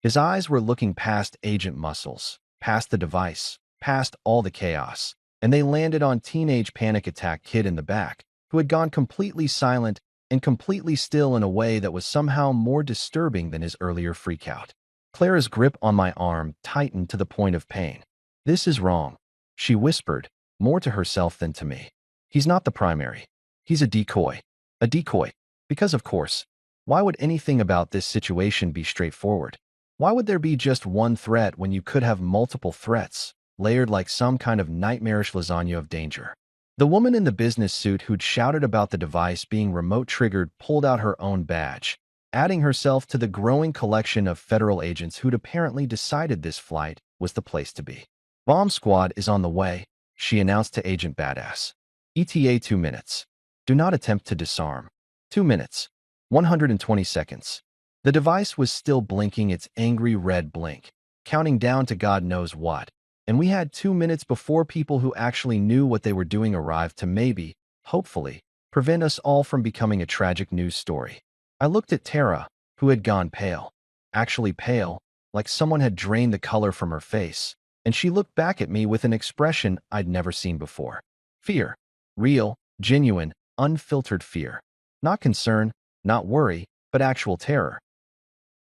His eyes were looking past Agent Muscles, past the device, past all the chaos, and they landed on teenage panic attack kid in the back, who had gone completely silent and completely still in a way that was somehow more disturbing than his earlier freakout. Clara's grip on my arm tightened to the point of pain. "This is wrong," she whispered, more to herself than to me. "He's not the primary. He's a decoy. A decoy. Because of course, why would anything about this situation be straightforward? Why would there be just one threat when you could have multiple threats, layered like some kind of nightmarish lasagna of danger?" The woman in the business suit who'd shouted about the device being remote-triggered pulled out her own badge, adding herself to the growing collection of federal agents who'd apparently decided this flight was the place to be. "Bomb squad is on the way," she announced to Agent Badass. "ETA 2 minutes. Do not attempt to disarm. 2 minutes. 120 seconds. The device was still blinking its angry red blink, counting down to God knows what, and we had 2 minutes before people who actually knew what they were doing arrived to maybe, hopefully, prevent us all from becoming a tragic news story. I looked at Tara, who had gone pale. Actually pale, like someone had drained the color from her face, and she looked back at me with an expression I'd never seen before. Fear. Real, genuine, unfiltered fear. Not concern, not worry, but actual terror.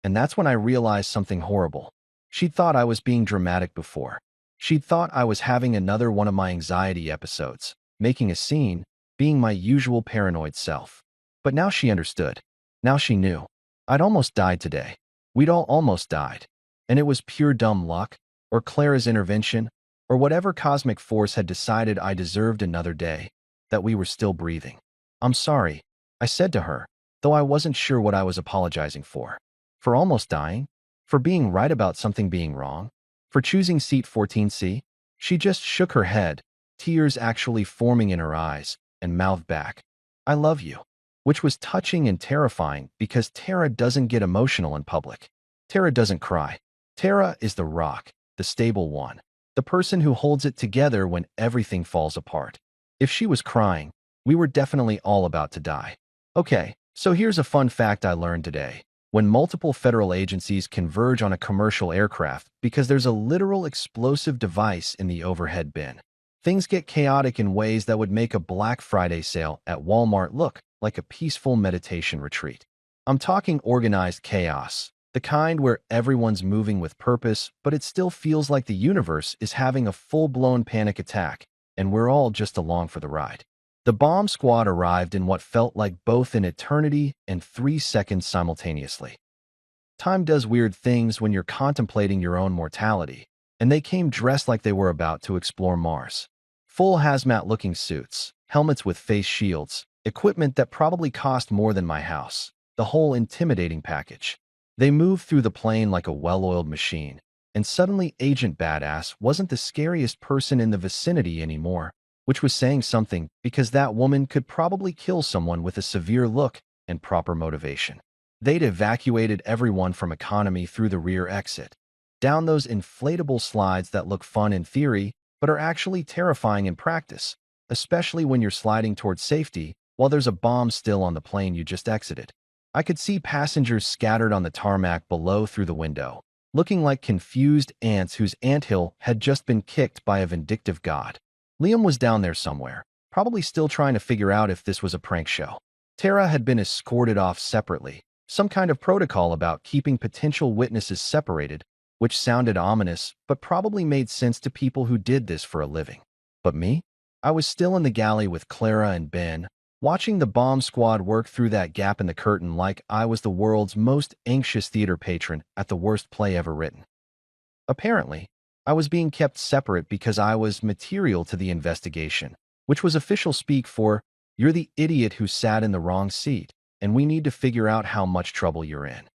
And that's when I realized something horrible. She'd thought I was being dramatic before. She'd thought I was having another one of my anxiety episodes, making a scene, being my usual paranoid self. But now she understood. Now she knew. I'd almost died today. We'd all almost died. And it was pure dumb luck, or Clara's intervention, or whatever cosmic force had decided I deserved another day, that we were still breathing. "I'm sorry," I said to her, though I wasn't sure what I was apologizing for. For almost dying? For being right about something being wrong? For choosing seat 14C? She just shook her head, tears actually forming in her eyes, and mouthed back, "I love you," which was touching and terrifying because Tara doesn't get emotional in public. Tara doesn't cry. Tara is the rock, the stable one, the person who holds it together when everything falls apart. If she was crying, we were definitely all about to die. Okay, so here's a fun fact I learned today. When multiple federal agencies converge on a commercial aircraft because there's a literal explosive device in the overhead bin, Things get chaotic in ways that would make a Black Friday sale at Walmart look like a peaceful meditation retreat. I'm talking organized chaos, the kind where everyone's moving with purpose, but it still feels like the universe is having a full-blown panic attack, and we're all just along for the ride. The bomb squad arrived in what felt like both an eternity and 3 seconds simultaneously. Time does weird things when you're contemplating your own mortality, and they came dressed like they were about to explore Mars. Full hazmat-looking suits, helmets with face shields, equipment that probably cost more than my house, the whole intimidating package. They moved through the plane like a well-oiled machine, and suddenly Agent Badass wasn't the scariest person in the vicinity anymore, which was saying something because that woman could probably kill someone with a severe look and proper motivation. They'd evacuated everyone from economy through the rear exit, down those inflatable slides that look fun in theory but are actually terrifying in practice, especially when you're sliding towards safety while there's a bomb still on the plane you just exited. I could see passengers scattered on the tarmac below through the window, looking like confused ants whose anthill had just been kicked by a vindictive god. Liam was down there somewhere, probably still trying to figure out if this was a prank show. Tara had been escorted off separately, some kind of protocol about keeping potential witnesses separated, which sounded ominous but probably made sense to people who did this for a living. But me? I was still in the galley with Clara and Ben, watching the bomb squad work through that gap in the curtain like I was the world's most anxious theater patron at the worst play ever written. Apparently, I was being kept separate because I was material to the investigation, which was official speak for, "You're the idiot who sat in the wrong seat, and we need to figure out how much trouble you're in."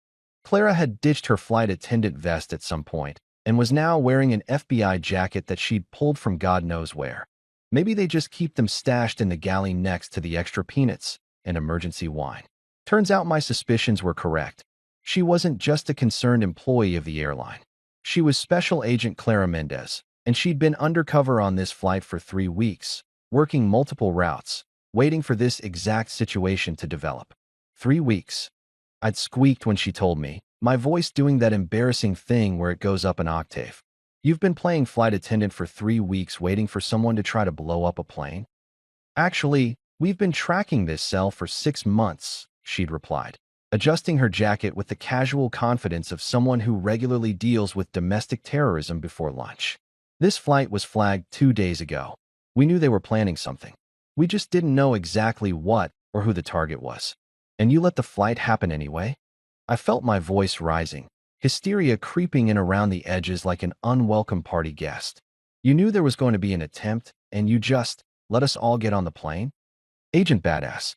Clara had ditched her flight attendant vest at some point and was now wearing an FBI jacket that she'd pulled from God knows where. Maybe they just keep them stashed in the galley next to the extra peanuts and emergency wine. Turns out my suspicions were correct. She wasn't just a concerned employee of the airline. She was Special Agent Clara Mendez, and she'd been undercover on this flight for 3 weeks, working multiple routes, waiting for this exact situation to develop. 3 weeks. I'd squeaked when she told me, my voice doing that embarrassing thing where it goes up an octave. "You've been playing flight attendant for 3 weeks waiting for someone to try to blow up a plane?" "Actually, we've been tracking this cell for 6 months, she'd replied, adjusting her jacket with the casual confidence of someone who regularly deals with domestic terrorism before lunch. "This flight was flagged 2 days ago. We knew they were planning something. We just didn't know exactly what or who the target was. And you let the flight happen anyway?" I felt my voice rising, hysteria creeping in around the edges like an unwelcome party guest. "You knew there was going to be an attempt, and you just let us all get on the plane?" Agent Badass,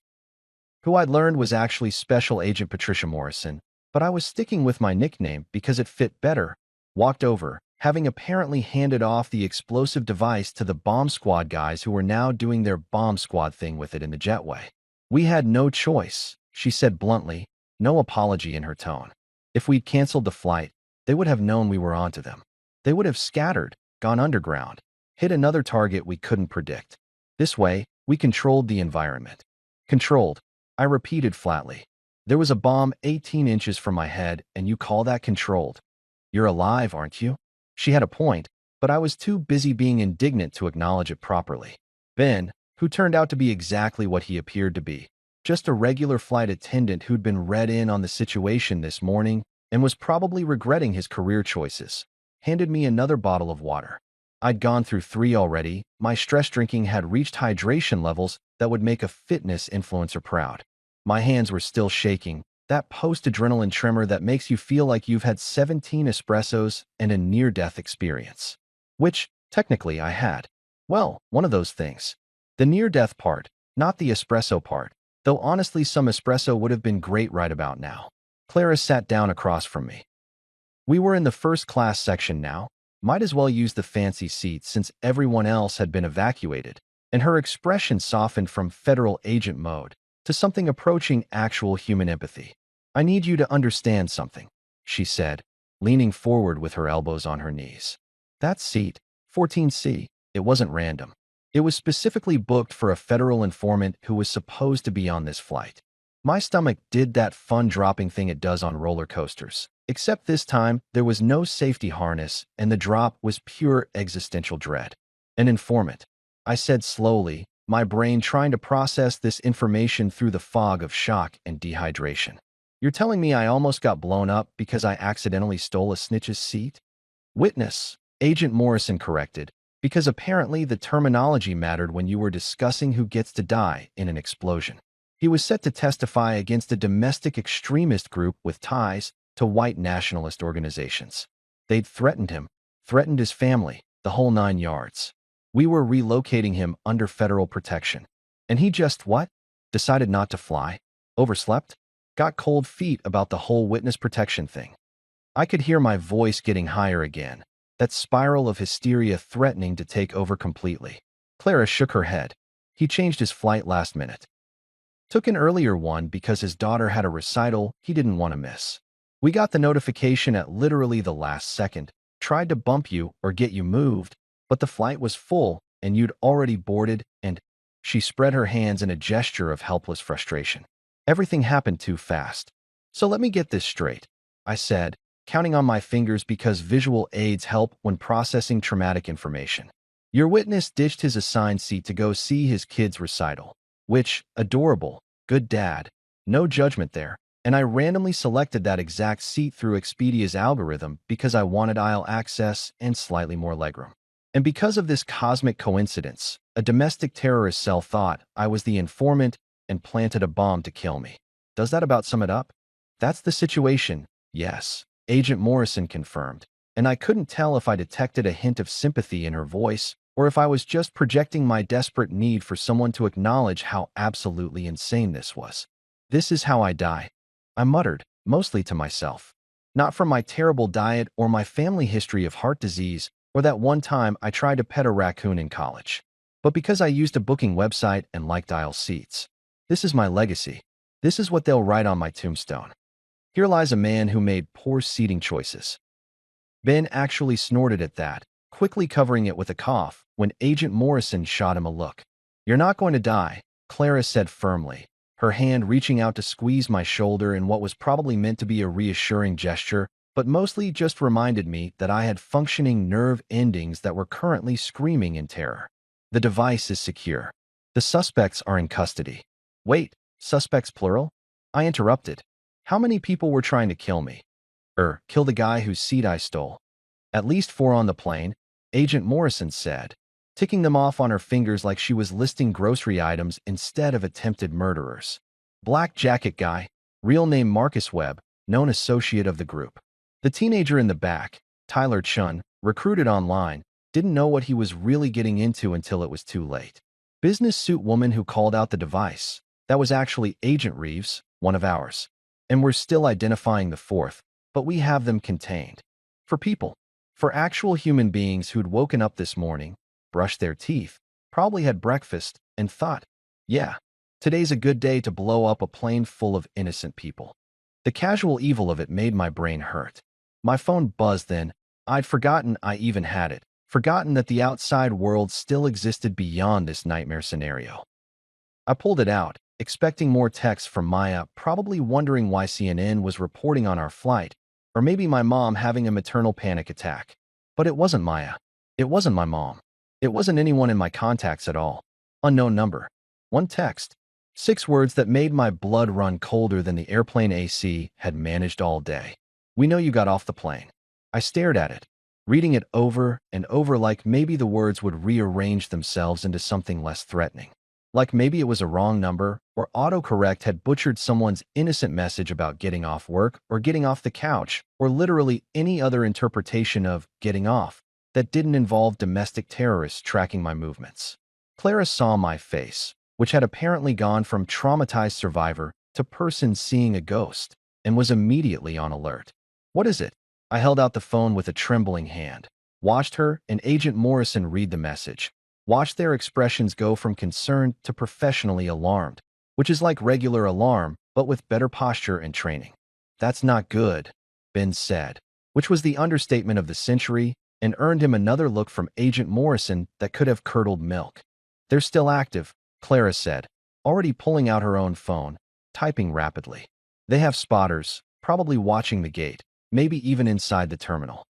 who I'd learned was actually Special Agent Patricia Morrison, but I was sticking with my nickname because it fit better, walked over, having apparently handed off the explosive device to the bomb squad guys who were now doing their bomb squad thing with it in the jetway. "We had no choice," she said bluntly, no apology in her tone. "If we'd canceled the flight, they would have known we were onto them. They would have scattered, gone underground, hit another target we couldn't predict. This way, we controlled the environment." "Controlled," I repeated flatly. "There was a bomb 18 inches from my head, and you call that controlled? You're alive, aren't you?" She had a point, but I was too busy being indignant to acknowledge it properly. Ben, who turned out to be exactly what he appeared to be, just a regular flight attendant who'd been read in on the situation this morning and was probably regretting his career choices, handed me another bottle of water. I'd gone through 3 already. My stress drinking had reached hydration levels that would make a fitness influencer proud. My hands were still shaking, that post-adrenaline tremor that makes you feel like you've had 17 espressos and a near-death experience. Which, technically, I had. Well, one of those things. The near-death part, not the espresso part, though honestly some espresso would have been great right about now. Clara sat down across from me. We were in the first-class section now. Might as well use the fancy seats since everyone else had been evacuated, and her expression softened from federal agent mode to something approaching actual human empathy. "I need you to understand something," she said, leaning forward with her elbows on her knees. "That seat, 14C, it wasn't random. It was specifically booked for a federal informant who was supposed to be on this flight. My stomach did that fun-dropping thing it does on roller coasters, except this time there was no safety harness and the drop was pure existential dread. An informant. I said slowly, my brain trying to process this information through the fog of shock and dehydration. You're telling me I almost got blown up because I accidentally stole a snitch's seat? Witness, Agent Morrison corrected, because apparently the terminology mattered when you were discussing who gets to die in an explosion. He was set to testify against a domestic extremist group with ties to white nationalist organizations. They'd threatened him, threatened his family, the whole 9 yards. We were relocating him under federal protection. And he just what? Decided not to fly? Overslept? Got cold feet about the whole witness protection thing. I could hear my voice getting higher again, that spiral of hysteria threatening to take over completely. Clara shook her head. He changed his flight last minute. Took an earlier one because his daughter had a recital he didn't want to miss. We got the notification at literally the last second, tried to bump you or get you moved, but the flight was full and you'd already boarded and she spread her hands in a gesture of helpless frustration. Everything happened too fast. So let me get this straight, I said, counting on my fingers because visual aids help when processing traumatic information. Your witness ditched his assigned seat to go see his kid's recital, which, adorable, good dad, no judgment there, and I randomly selected that exact seat through Expedia's algorithm because I wanted aisle access and slightly more legroom. And because of this cosmic coincidence, a domestic terrorist cell thought I was the informant and planted a bomb to kill me. Does that about sum it up? That's the situation, yes, Agent Morrison confirmed, and I couldn't tell if I detected a hint of sympathy in her voice or if I was just projecting my desperate need for someone to acknowledge how absolutely insane this was. This is how I die, I muttered, mostly to myself. Not from my terrible diet or my family history of heart disease or that one time I tried to pet a raccoon in college, but because I used a booking website and liked aisle seats. This is my legacy. This is what they'll write on my tombstone. Here lies a man who made poor seating choices. Ben actually snorted at that, quickly covering it with a cough when Agent Morrison shot him a look. You're not going to die, Clara said firmly, her hand reaching out to squeeze my shoulder in what was probably meant to be a reassuring gesture, but mostly just reminded me that I had functioning nerve endings that were currently screaming in terror. The device is secure. The suspects are in custody. Wait, suspects plural? I interrupted. How many people were trying to kill me? Kill the guy whose seat I stole. At least 4 on the plane, Agent Morrison said, ticking them off on her fingers like she was listing grocery items instead of attempted murderers. Black jacket guy, real name Marcus Webb, known associate of the group. The teenager in the back, Tyler Chun, recruited online, didn't know what he was really getting into until it was too late. Business suit woman who called out the device. That was actually Agent Reeves, one of ours. And we're still identifying the 4th, but we have them contained. For people. For actual human beings who'd woken up this morning, brushed their teeth, probably had breakfast, and thought, yeah, today's a good day to blow up a plane full of innocent people. The casual evil of it made my brain hurt. My phone buzzed then. I'd forgotten I even had it, forgotten that the outside world still existed beyond this nightmare scenario. I pulled it out, expecting more texts from Maya, probably wondering why CNN was reporting on our flight, or maybe my mom having a maternal panic attack. But it wasn't Maya. It wasn't my mom. It wasn't anyone in my contacts at all. Unknown number. One text. 6 words that made my blood run colder than the airplane AC had managed all day. We know you got off the plane. I stared at it, reading it over and over like maybe the words would rearrange themselves into something less threatening. Like maybe it was a wrong number, or autocorrect had butchered someone's innocent message about getting off work or getting off the couch, or literally any other interpretation of getting off that didn't involve domestic terrorists tracking my movements. Clara saw my face, which had apparently gone from traumatized survivor to person seeing a ghost, and was immediately on alert. What is it? I held out the phone with a trembling hand, watched her and Agent Morrison read the message. Watch their expressions go from concerned to professionally alarmed, which is like regular alarm, but with better posture and training. That's not good, Ben said, which was the understatement of the century and earned him another look from Agent Morrison that could have curdled milk. They're still active, Clara said, already pulling out her own phone, typing rapidly. They have spotters, probably watching the gate, maybe even inside the terminal.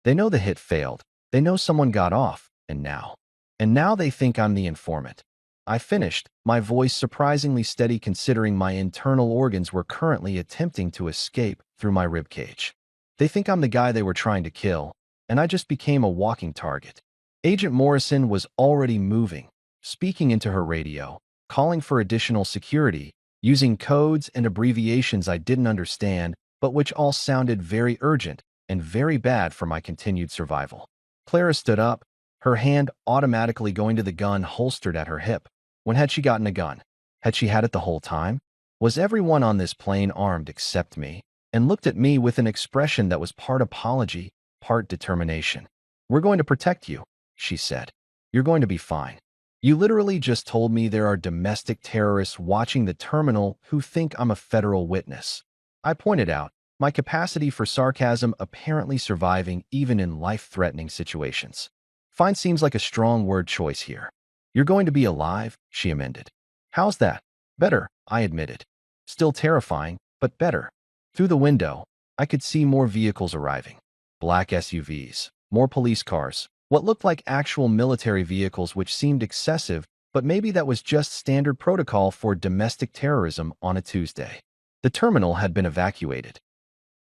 They know the hit failed. They know someone got off, and now And now they think I'm the informant. I finished, my voice surprisingly steady considering my internal organs were currently attempting to escape through my ribcage. They think I'm the guy they were trying to kill, and I just became a walking target. Agent Morrison was already moving, speaking into her radio, calling for additional security, using codes and abbreviations I didn't understand, but which all sounded very urgent and very bad for my continued survival. Clara stood up, her hand automatically going to the gun holstered at her hip. When had she gotten a gun? Had she had it the whole time? Was everyone on this plane armed except me? And looked at me with an expression that was part apology, part determination. "We're going to protect you," she said. "You're going to be fine. You literally just told me there are domestic terrorists watching the terminal who think I'm a federal witness." I pointed out, my capacity for sarcasm apparently surviving even in life-threatening situations. "Fine seems like a strong word choice here. You're going to be alive," she amended. "How's that?" "Better," I admitted. "Still terrifying, but better." Through the window, I could see more vehicles arriving. Black SUVs, more police cars, what looked like actual military vehicles which seemed excessive, but maybe that was just standard protocol for domestic terrorism on a Tuesday. The terminal had been evacuated.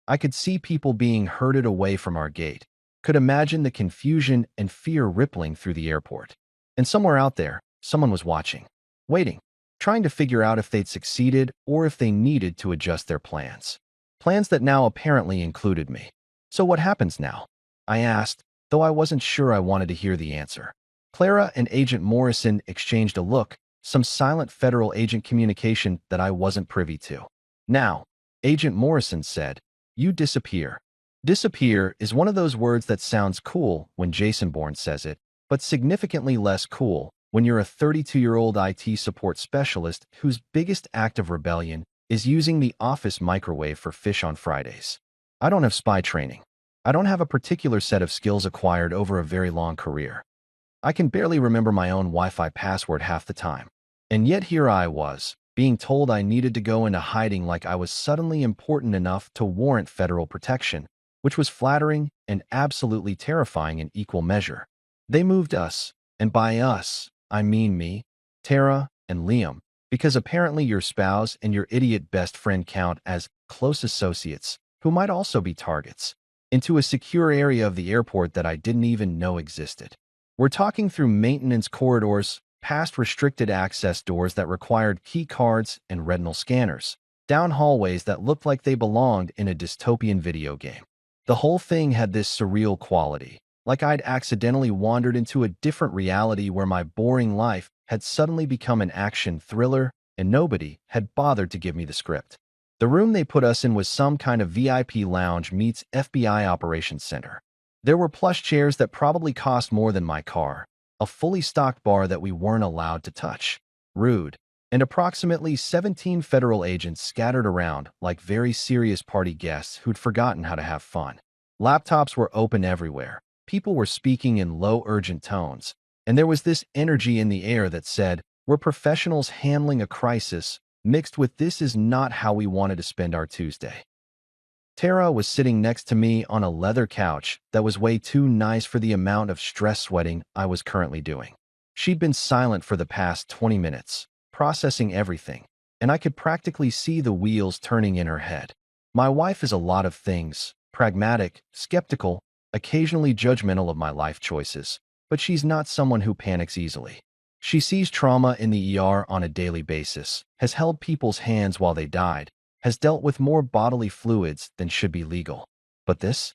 I could see people being herded away from our gate, could imagine the confusion and fear rippling through the airport. And somewhere out there, someone was watching, waiting, trying to figure out if they'd succeeded or if they needed to adjust their plans. Plans that now apparently included me. "So what happens now?" I asked, though I wasn't sure I wanted to hear the answer. Clara and Agent Morrison exchanged a look, some silent federal agent communication that I wasn't privy to. "Now," Agent Morrison said, "you disappear." Disappear is one of those words that sounds cool when Jason Bourne says it, but significantly less cool when you're a 32-year-old IT support specialist whose biggest act of rebellion is using the office microwave for fish on Fridays. I don't have spy training. I don't have a particular set of skills acquired over a very long career. I can barely remember my own Wi-Fi password half the time. And yet here I was, being told I needed to go into hiding like I was suddenly important enough to warrant federal protection, which was flattering and absolutely terrifying in equal measure. They moved us, and by us, I mean me, Tara, and Liam, because apparently your spouse and your idiot best friend count as close associates, who might also be targets, into a secure area of the airport that I didn't even know existed. We're talking through maintenance corridors, past restricted access doors that required key cards and retinal scanners, down hallways that looked like they belonged in a dystopian video game. The whole thing had this surreal quality, like I'd accidentally wandered into a different reality where my boring life had suddenly become an action thriller and nobody had bothered to give me the script. The room they put us in was some kind of VIP lounge meets FBI operations center. There were plush chairs that probably cost more than my car, a fully stocked bar that we weren't allowed to touch. Rude. And approximately 17 federal agents scattered around like very serious party guests who'd forgotten how to have fun. Laptops were open everywhere. People were speaking in low, urgent tones. And there was this energy in the air that said, "We're professionals handling a crisis," mixed with "this is not how we wanted to spend our Tuesday." Tara was sitting next to me on a leather couch that was way too nice for the amount of stress sweating I was currently doing. She'd been silent for the past 20 minutes, processing everything, and I could practically see the wheels turning in her head. My wife is a lot of things, pragmatic, skeptical, occasionally judgmental of my life choices, but she's not someone who panics easily. She sees trauma in the ER on a daily basis, has held people's hands while they died, has dealt with more bodily fluids than should be legal. But this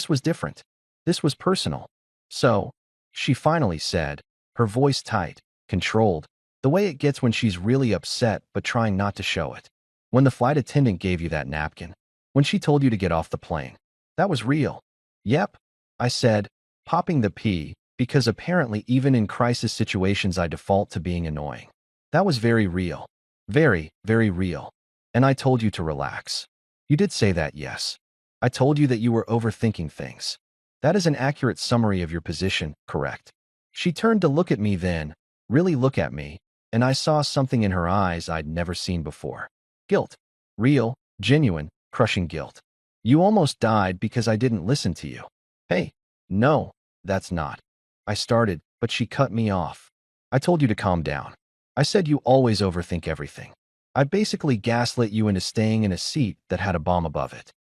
was different. This was personal. "So," she finally said, her voice tight, controlled, the way it gets when she's really upset but trying not to show it. "When the flight attendant gave you that napkin, when she told you to get off the plane, that was real." "Yep," I said, popping the P, because apparently even in crisis situations I default to being annoying. "That was very real. Very, very real. And I told you to relax." "You did say that, yes. I told you that you were overthinking things. That is an accurate summary of your position, correct?" She turned to look at me then, really look at me, and I saw something in her eyes I'd never seen before. Guilt. Real, genuine, crushing guilt. "You almost died because I didn't listen to you." "Hey, no, that's not." I started, but she cut me off. I told you to calm down. I said you always overthink everything. I basically gaslit you into staying in a seat that had a bomb above it.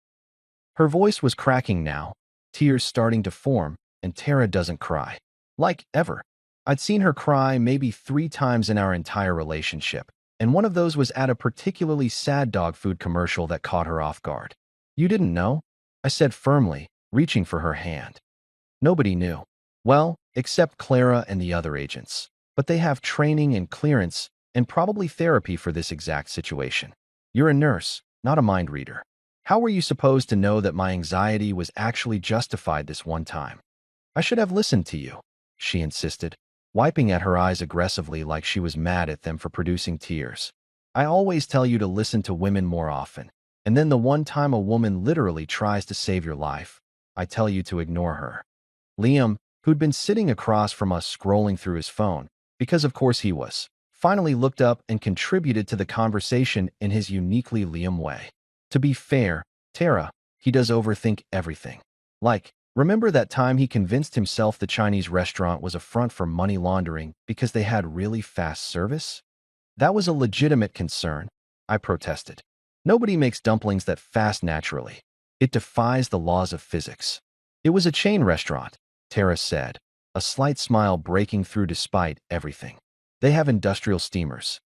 Her voice was cracking now, tears starting to form, and Tara doesn't cry. Like, ever. I'd seen her cry maybe 3 times in our entire relationship, and one of those was at a particularly sad dog food commercial that caught her off guard. You didn't know? I said firmly, reaching for her hand. Nobody knew. Well, except Clara and the other agents. But they have training and clearance, and probably therapy for this exact situation. You're a nurse, not a mind reader. How were you supposed to know that my anxiety was actually justified this one time? I should have listened to you, she insisted, wiping at her eyes aggressively like she was mad at them for producing tears. I always tell you to listen to women more often, and then the one time a woman literally tries to save your life, I tell you to ignore her. Liam, who'd been sitting across from us scrolling through his phone, because of course he was, finally looked up and contributed to the conversation in his uniquely Liam way. To be fair, Tara, he does overthink everything. Like, remember that time he convinced himself the Chinese restaurant was a front for money laundering because they had really fast service? That was a legitimate concern, I protested. Nobody makes dumplings that fast naturally. It defies the laws of physics. It was a chain restaurant, Tara said, a slight smile breaking through despite everything. They have industrial steamers.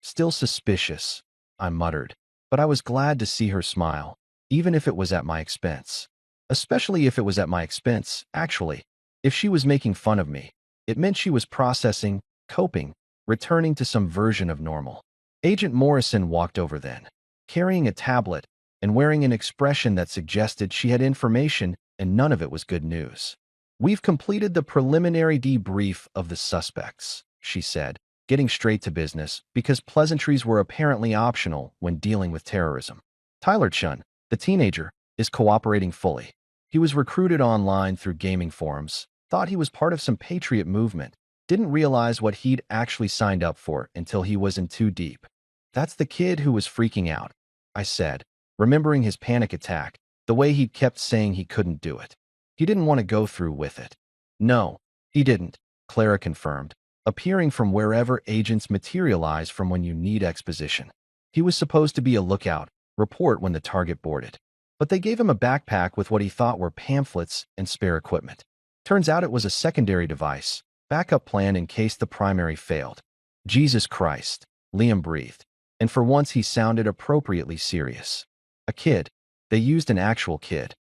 Still suspicious, I muttered, but I was glad to see her smile, even if it was at my expense. Especially if it was at my expense, actually. If she was making fun of me, it meant she was processing, coping, returning to some version of normal. Agent Morrison walked over then, carrying a tablet and wearing an expression that suggested she had information and none of it was good news. We've completed the preliminary debrief of the suspects, she said, getting straight to business because pleasantries were apparently optional when dealing with terrorism. Tyler Chun, the teenager, is cooperating fully. He was recruited online through gaming forums, thought he was part of some patriot movement, didn't realize what he'd actually signed up for until he was in too deep. That's the kid who was freaking out, I said, remembering his panic attack, the way he'd kept saying he couldn't do it. He didn't want to go through with it. No, he didn't, Clara confirmed, appearing from wherever agents materialize from when you need exposition. He was supposed to be a lookout, report when the target boarded. But they gave him a backpack with what he thought were pamphlets and spare equipment. Turns out it was a secondary device, backup plan in case the primary failed. Jesus Christ, Liam breathed, and for once he sounded appropriately serious. A kid. They used an actual kid.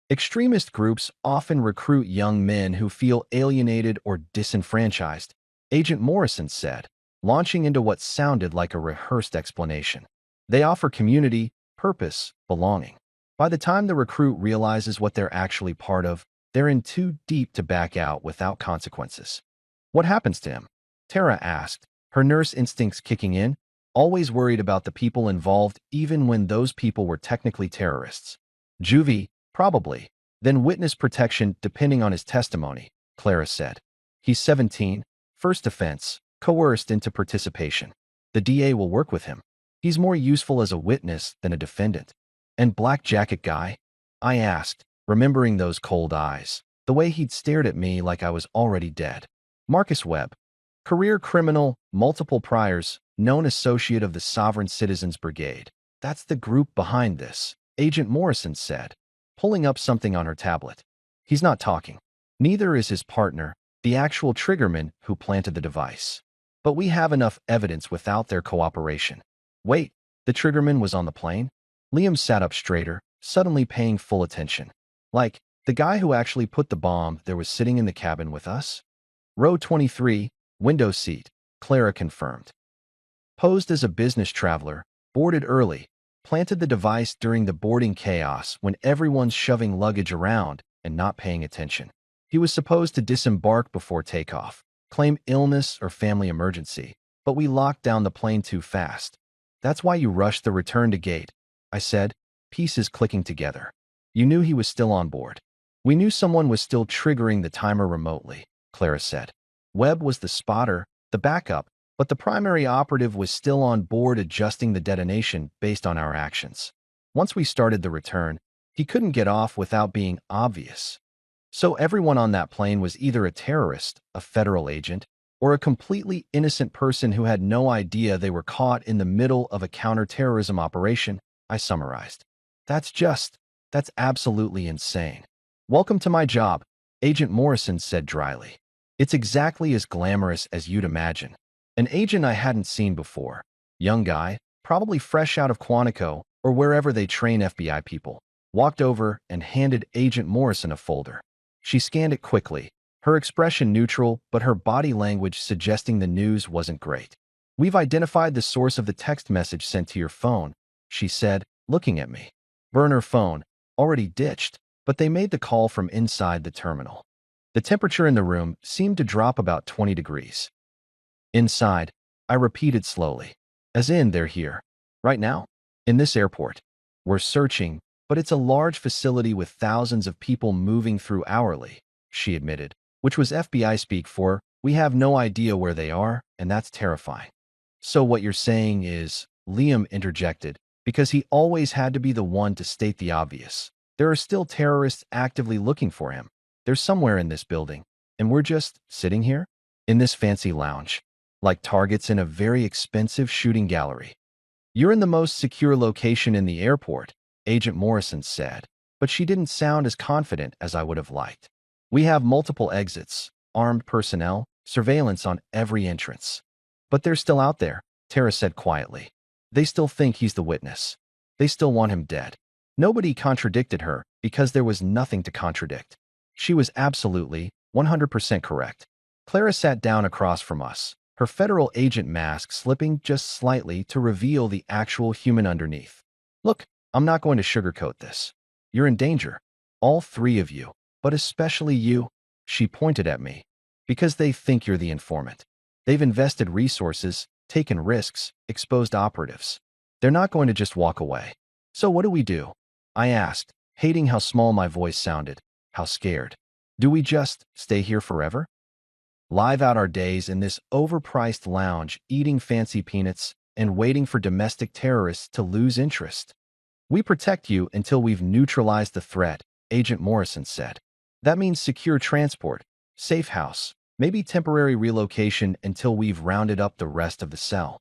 Extremist groups often recruit young men who feel alienated or disenfranchised, Agent Morrison said, launching into what sounded like a rehearsed explanation. They offer community, purpose, belonging. By the time the recruit realizes what they're actually part of, they're in too deep to back out without consequences. What happens to him? Tara asked, her nurse instincts kicking in, always worried about the people involved even when those people were technically terrorists. Juvie, probably. Then witness protection depending on his testimony, Clara said. He's 17, first offense, coerced into participation. The DA will work with him. He's more useful as a witness than a defendant. And Black Jacket guy? I asked, remembering those cold eyes, the way he'd stared at me like I was already dead. Marcus Webb. Career criminal, multiple priors, known associate of the Sovereign Citizens Brigade. That's the group behind this, Agent Morrison said, pulling up something on her tablet. He's not talking. Neither is his partner, the actual triggerman who planted the device. But we have enough evidence without their cooperation. Wait, the triggerman was on the plane? Liam sat up straighter, suddenly paying full attention. Like, the guy who actually put the bomb there was sitting in the cabin with us? Row 23, window seat, Clara confirmed. Posed as a business traveler, boarded early, planted the device during the boarding chaos when everyone's shoving luggage around and not paying attention. He was supposed to disembark before takeoff, claim illness or family emergency, but we locked down the plane too fast. That's why you rushed the return to gate, I said, pieces clicking together. You knew he was still on board. We knew someone was still triggering the timer remotely, Clara said. Webb was the spotter, the backup, but the primary operative was still on board adjusting the detonation based on our actions. Once we started the return, he couldn't get off without being obvious. So everyone on that plane was either a terrorist, a federal agent, or a completely innocent person who had no idea they were caught in the middle of a counterterrorism operation, I summarized. That's absolutely insane. Welcome to my job, Agent Morrison said dryly. It's exactly as glamorous as you'd imagine. An agent I hadn't seen before. Young guy, probably fresh out of Quantico or wherever they train FBI people, walked over and handed Agent Morrison a folder. She scanned it quickly, her expression neutral, but her body language suggesting the news wasn't great. We've identified the source of the text message sent to your phone, she said, looking at me. Burner phone, already ditched, but they made the call from inside the terminal. The temperature in the room seemed to drop about 20 degrees. Inside, I repeated slowly. As in, they're here. Right now? In this airport. We're searching, but it's a large facility with thousands of people moving through hourly, she admitted, which was FBI speak for, we have no idea where they are, and that's terrifying. So what you're saying is, Liam interjected, because he always had to be the one to state the obvious. There are still terrorists actively looking for him. They're somewhere in this building, and we're just sitting here? In this fancy lounge, like targets in a very expensive shooting gallery. You're in the most secure location in the airport, Agent Morrison said, but she didn't sound as confident as I would have liked. We have multiple exits, armed personnel, surveillance on every entrance. But they're still out there, Tara said quietly. They still think he's the witness. They still want him dead. Nobody contradicted her because there was nothing to contradict. She was absolutely, 100% correct. Clara sat down across from us, her federal agent mask slipping just slightly to reveal the actual human underneath. Look, I'm not going to sugarcoat this. You're in danger. All three of you, but especially you, she pointed at me, because they think you're the informant. They've invested resources, taken risks, exposed operatives. They're not going to just walk away. So what do? I asked, hating how small my voice sounded, how scared. Do we just stay here forever? Live out our days in this overpriced lounge, eating fancy peanuts and waiting for domestic terrorists to lose interest. We protect you until we've neutralized the threat, Agent Morrison said. That means secure transport, safe house, maybe temporary relocation until we've rounded up the rest of the cell.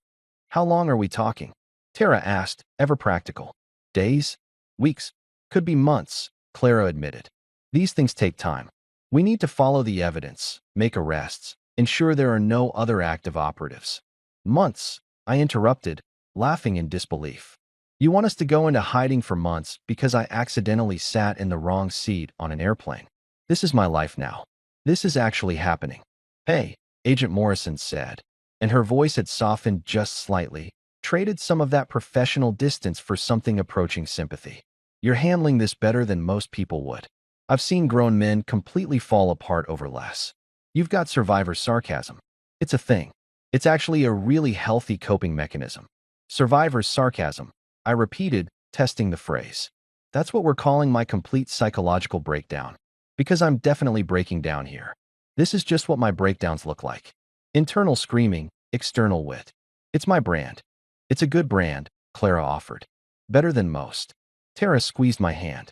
How long are we talking? Tara asked, ever practical. Days? Weeks? Could be months, Clara admitted. These things take time. We need to follow the evidence, make arrests, ensure there are no other active operatives. Months, I interrupted, laughing in disbelief. You want us to go into hiding for months because I accidentally sat in the wrong seat on an airplane. This is my life now. This is actually happening. Hey, Agent Morrison said, and her voice had softened just slightly, traded some of that professional distance for something approaching sympathy. You're handling this better than most people would. I've seen grown men completely fall apart over less. You've got survivor sarcasm. It's a thing. It's actually a really healthy coping mechanism. Survivor sarcasm, I repeated, testing the phrase. That's what we're calling my complete psychological breakdown. Because I'm definitely breaking down here. This is just what my breakdowns look like. Internal screaming, external wit. It's my brand. It's a good brand, Clara offered. Better than most. Tara squeezed my hand.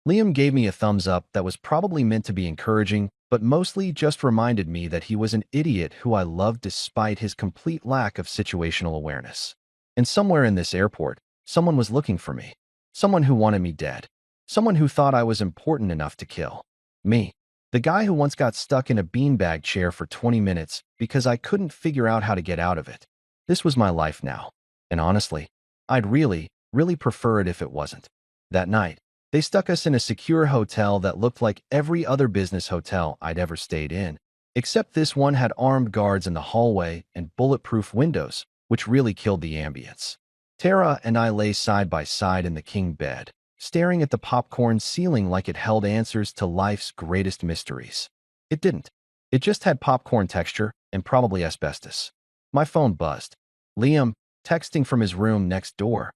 Liam gave me a thumbs up that was probably meant to be encouraging, but mostly just reminded me that he was an idiot who I loved despite his complete lack of situational awareness. And somewhere in this airport, someone was looking for me. Someone who wanted me dead. Someone who thought I was important enough to kill. Me. The guy who once got stuck in a beanbag chair for 20 minutes because I couldn't figure out how to get out of it. This was my life now. And honestly, I'd really prefer it if it wasn't. That night, they stuck us in a secure hotel that looked like every other business hotel I'd ever stayed in, except this one had armed guards in the hallway and bulletproof windows, which really killed the ambience. Tara and I lay side by side in the king bed, staring at the popcorn ceiling like it held answers to life's greatest mysteries. It didn't. It just had popcorn texture and probably asbestos. My phone buzzed. Liam, texting from his room next door.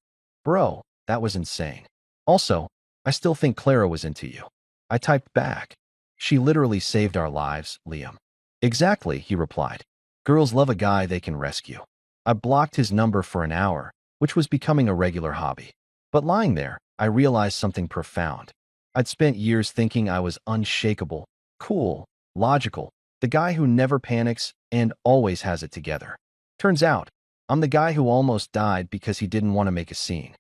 Bro, that was insane. Also, I still think Clara was into you. I typed back. She literally saved our lives, Liam. Exactly, he replied. Girls love a guy they can rescue. I blocked his number for an hour, which was becoming a regular hobby. But lying there, I realized something profound. I'd spent years thinking I was unshakable, cool, logical, the guy who never panics and always has it together. Turns out, I'm the guy who almost died because he didn't want to make a scene.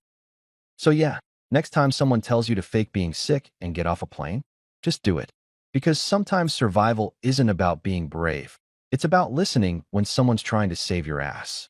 So yeah, next time someone tells you to fake being sick and get off a plane, just do it. Because sometimes survival isn't about being brave. It's about listening when someone's trying to save your ass.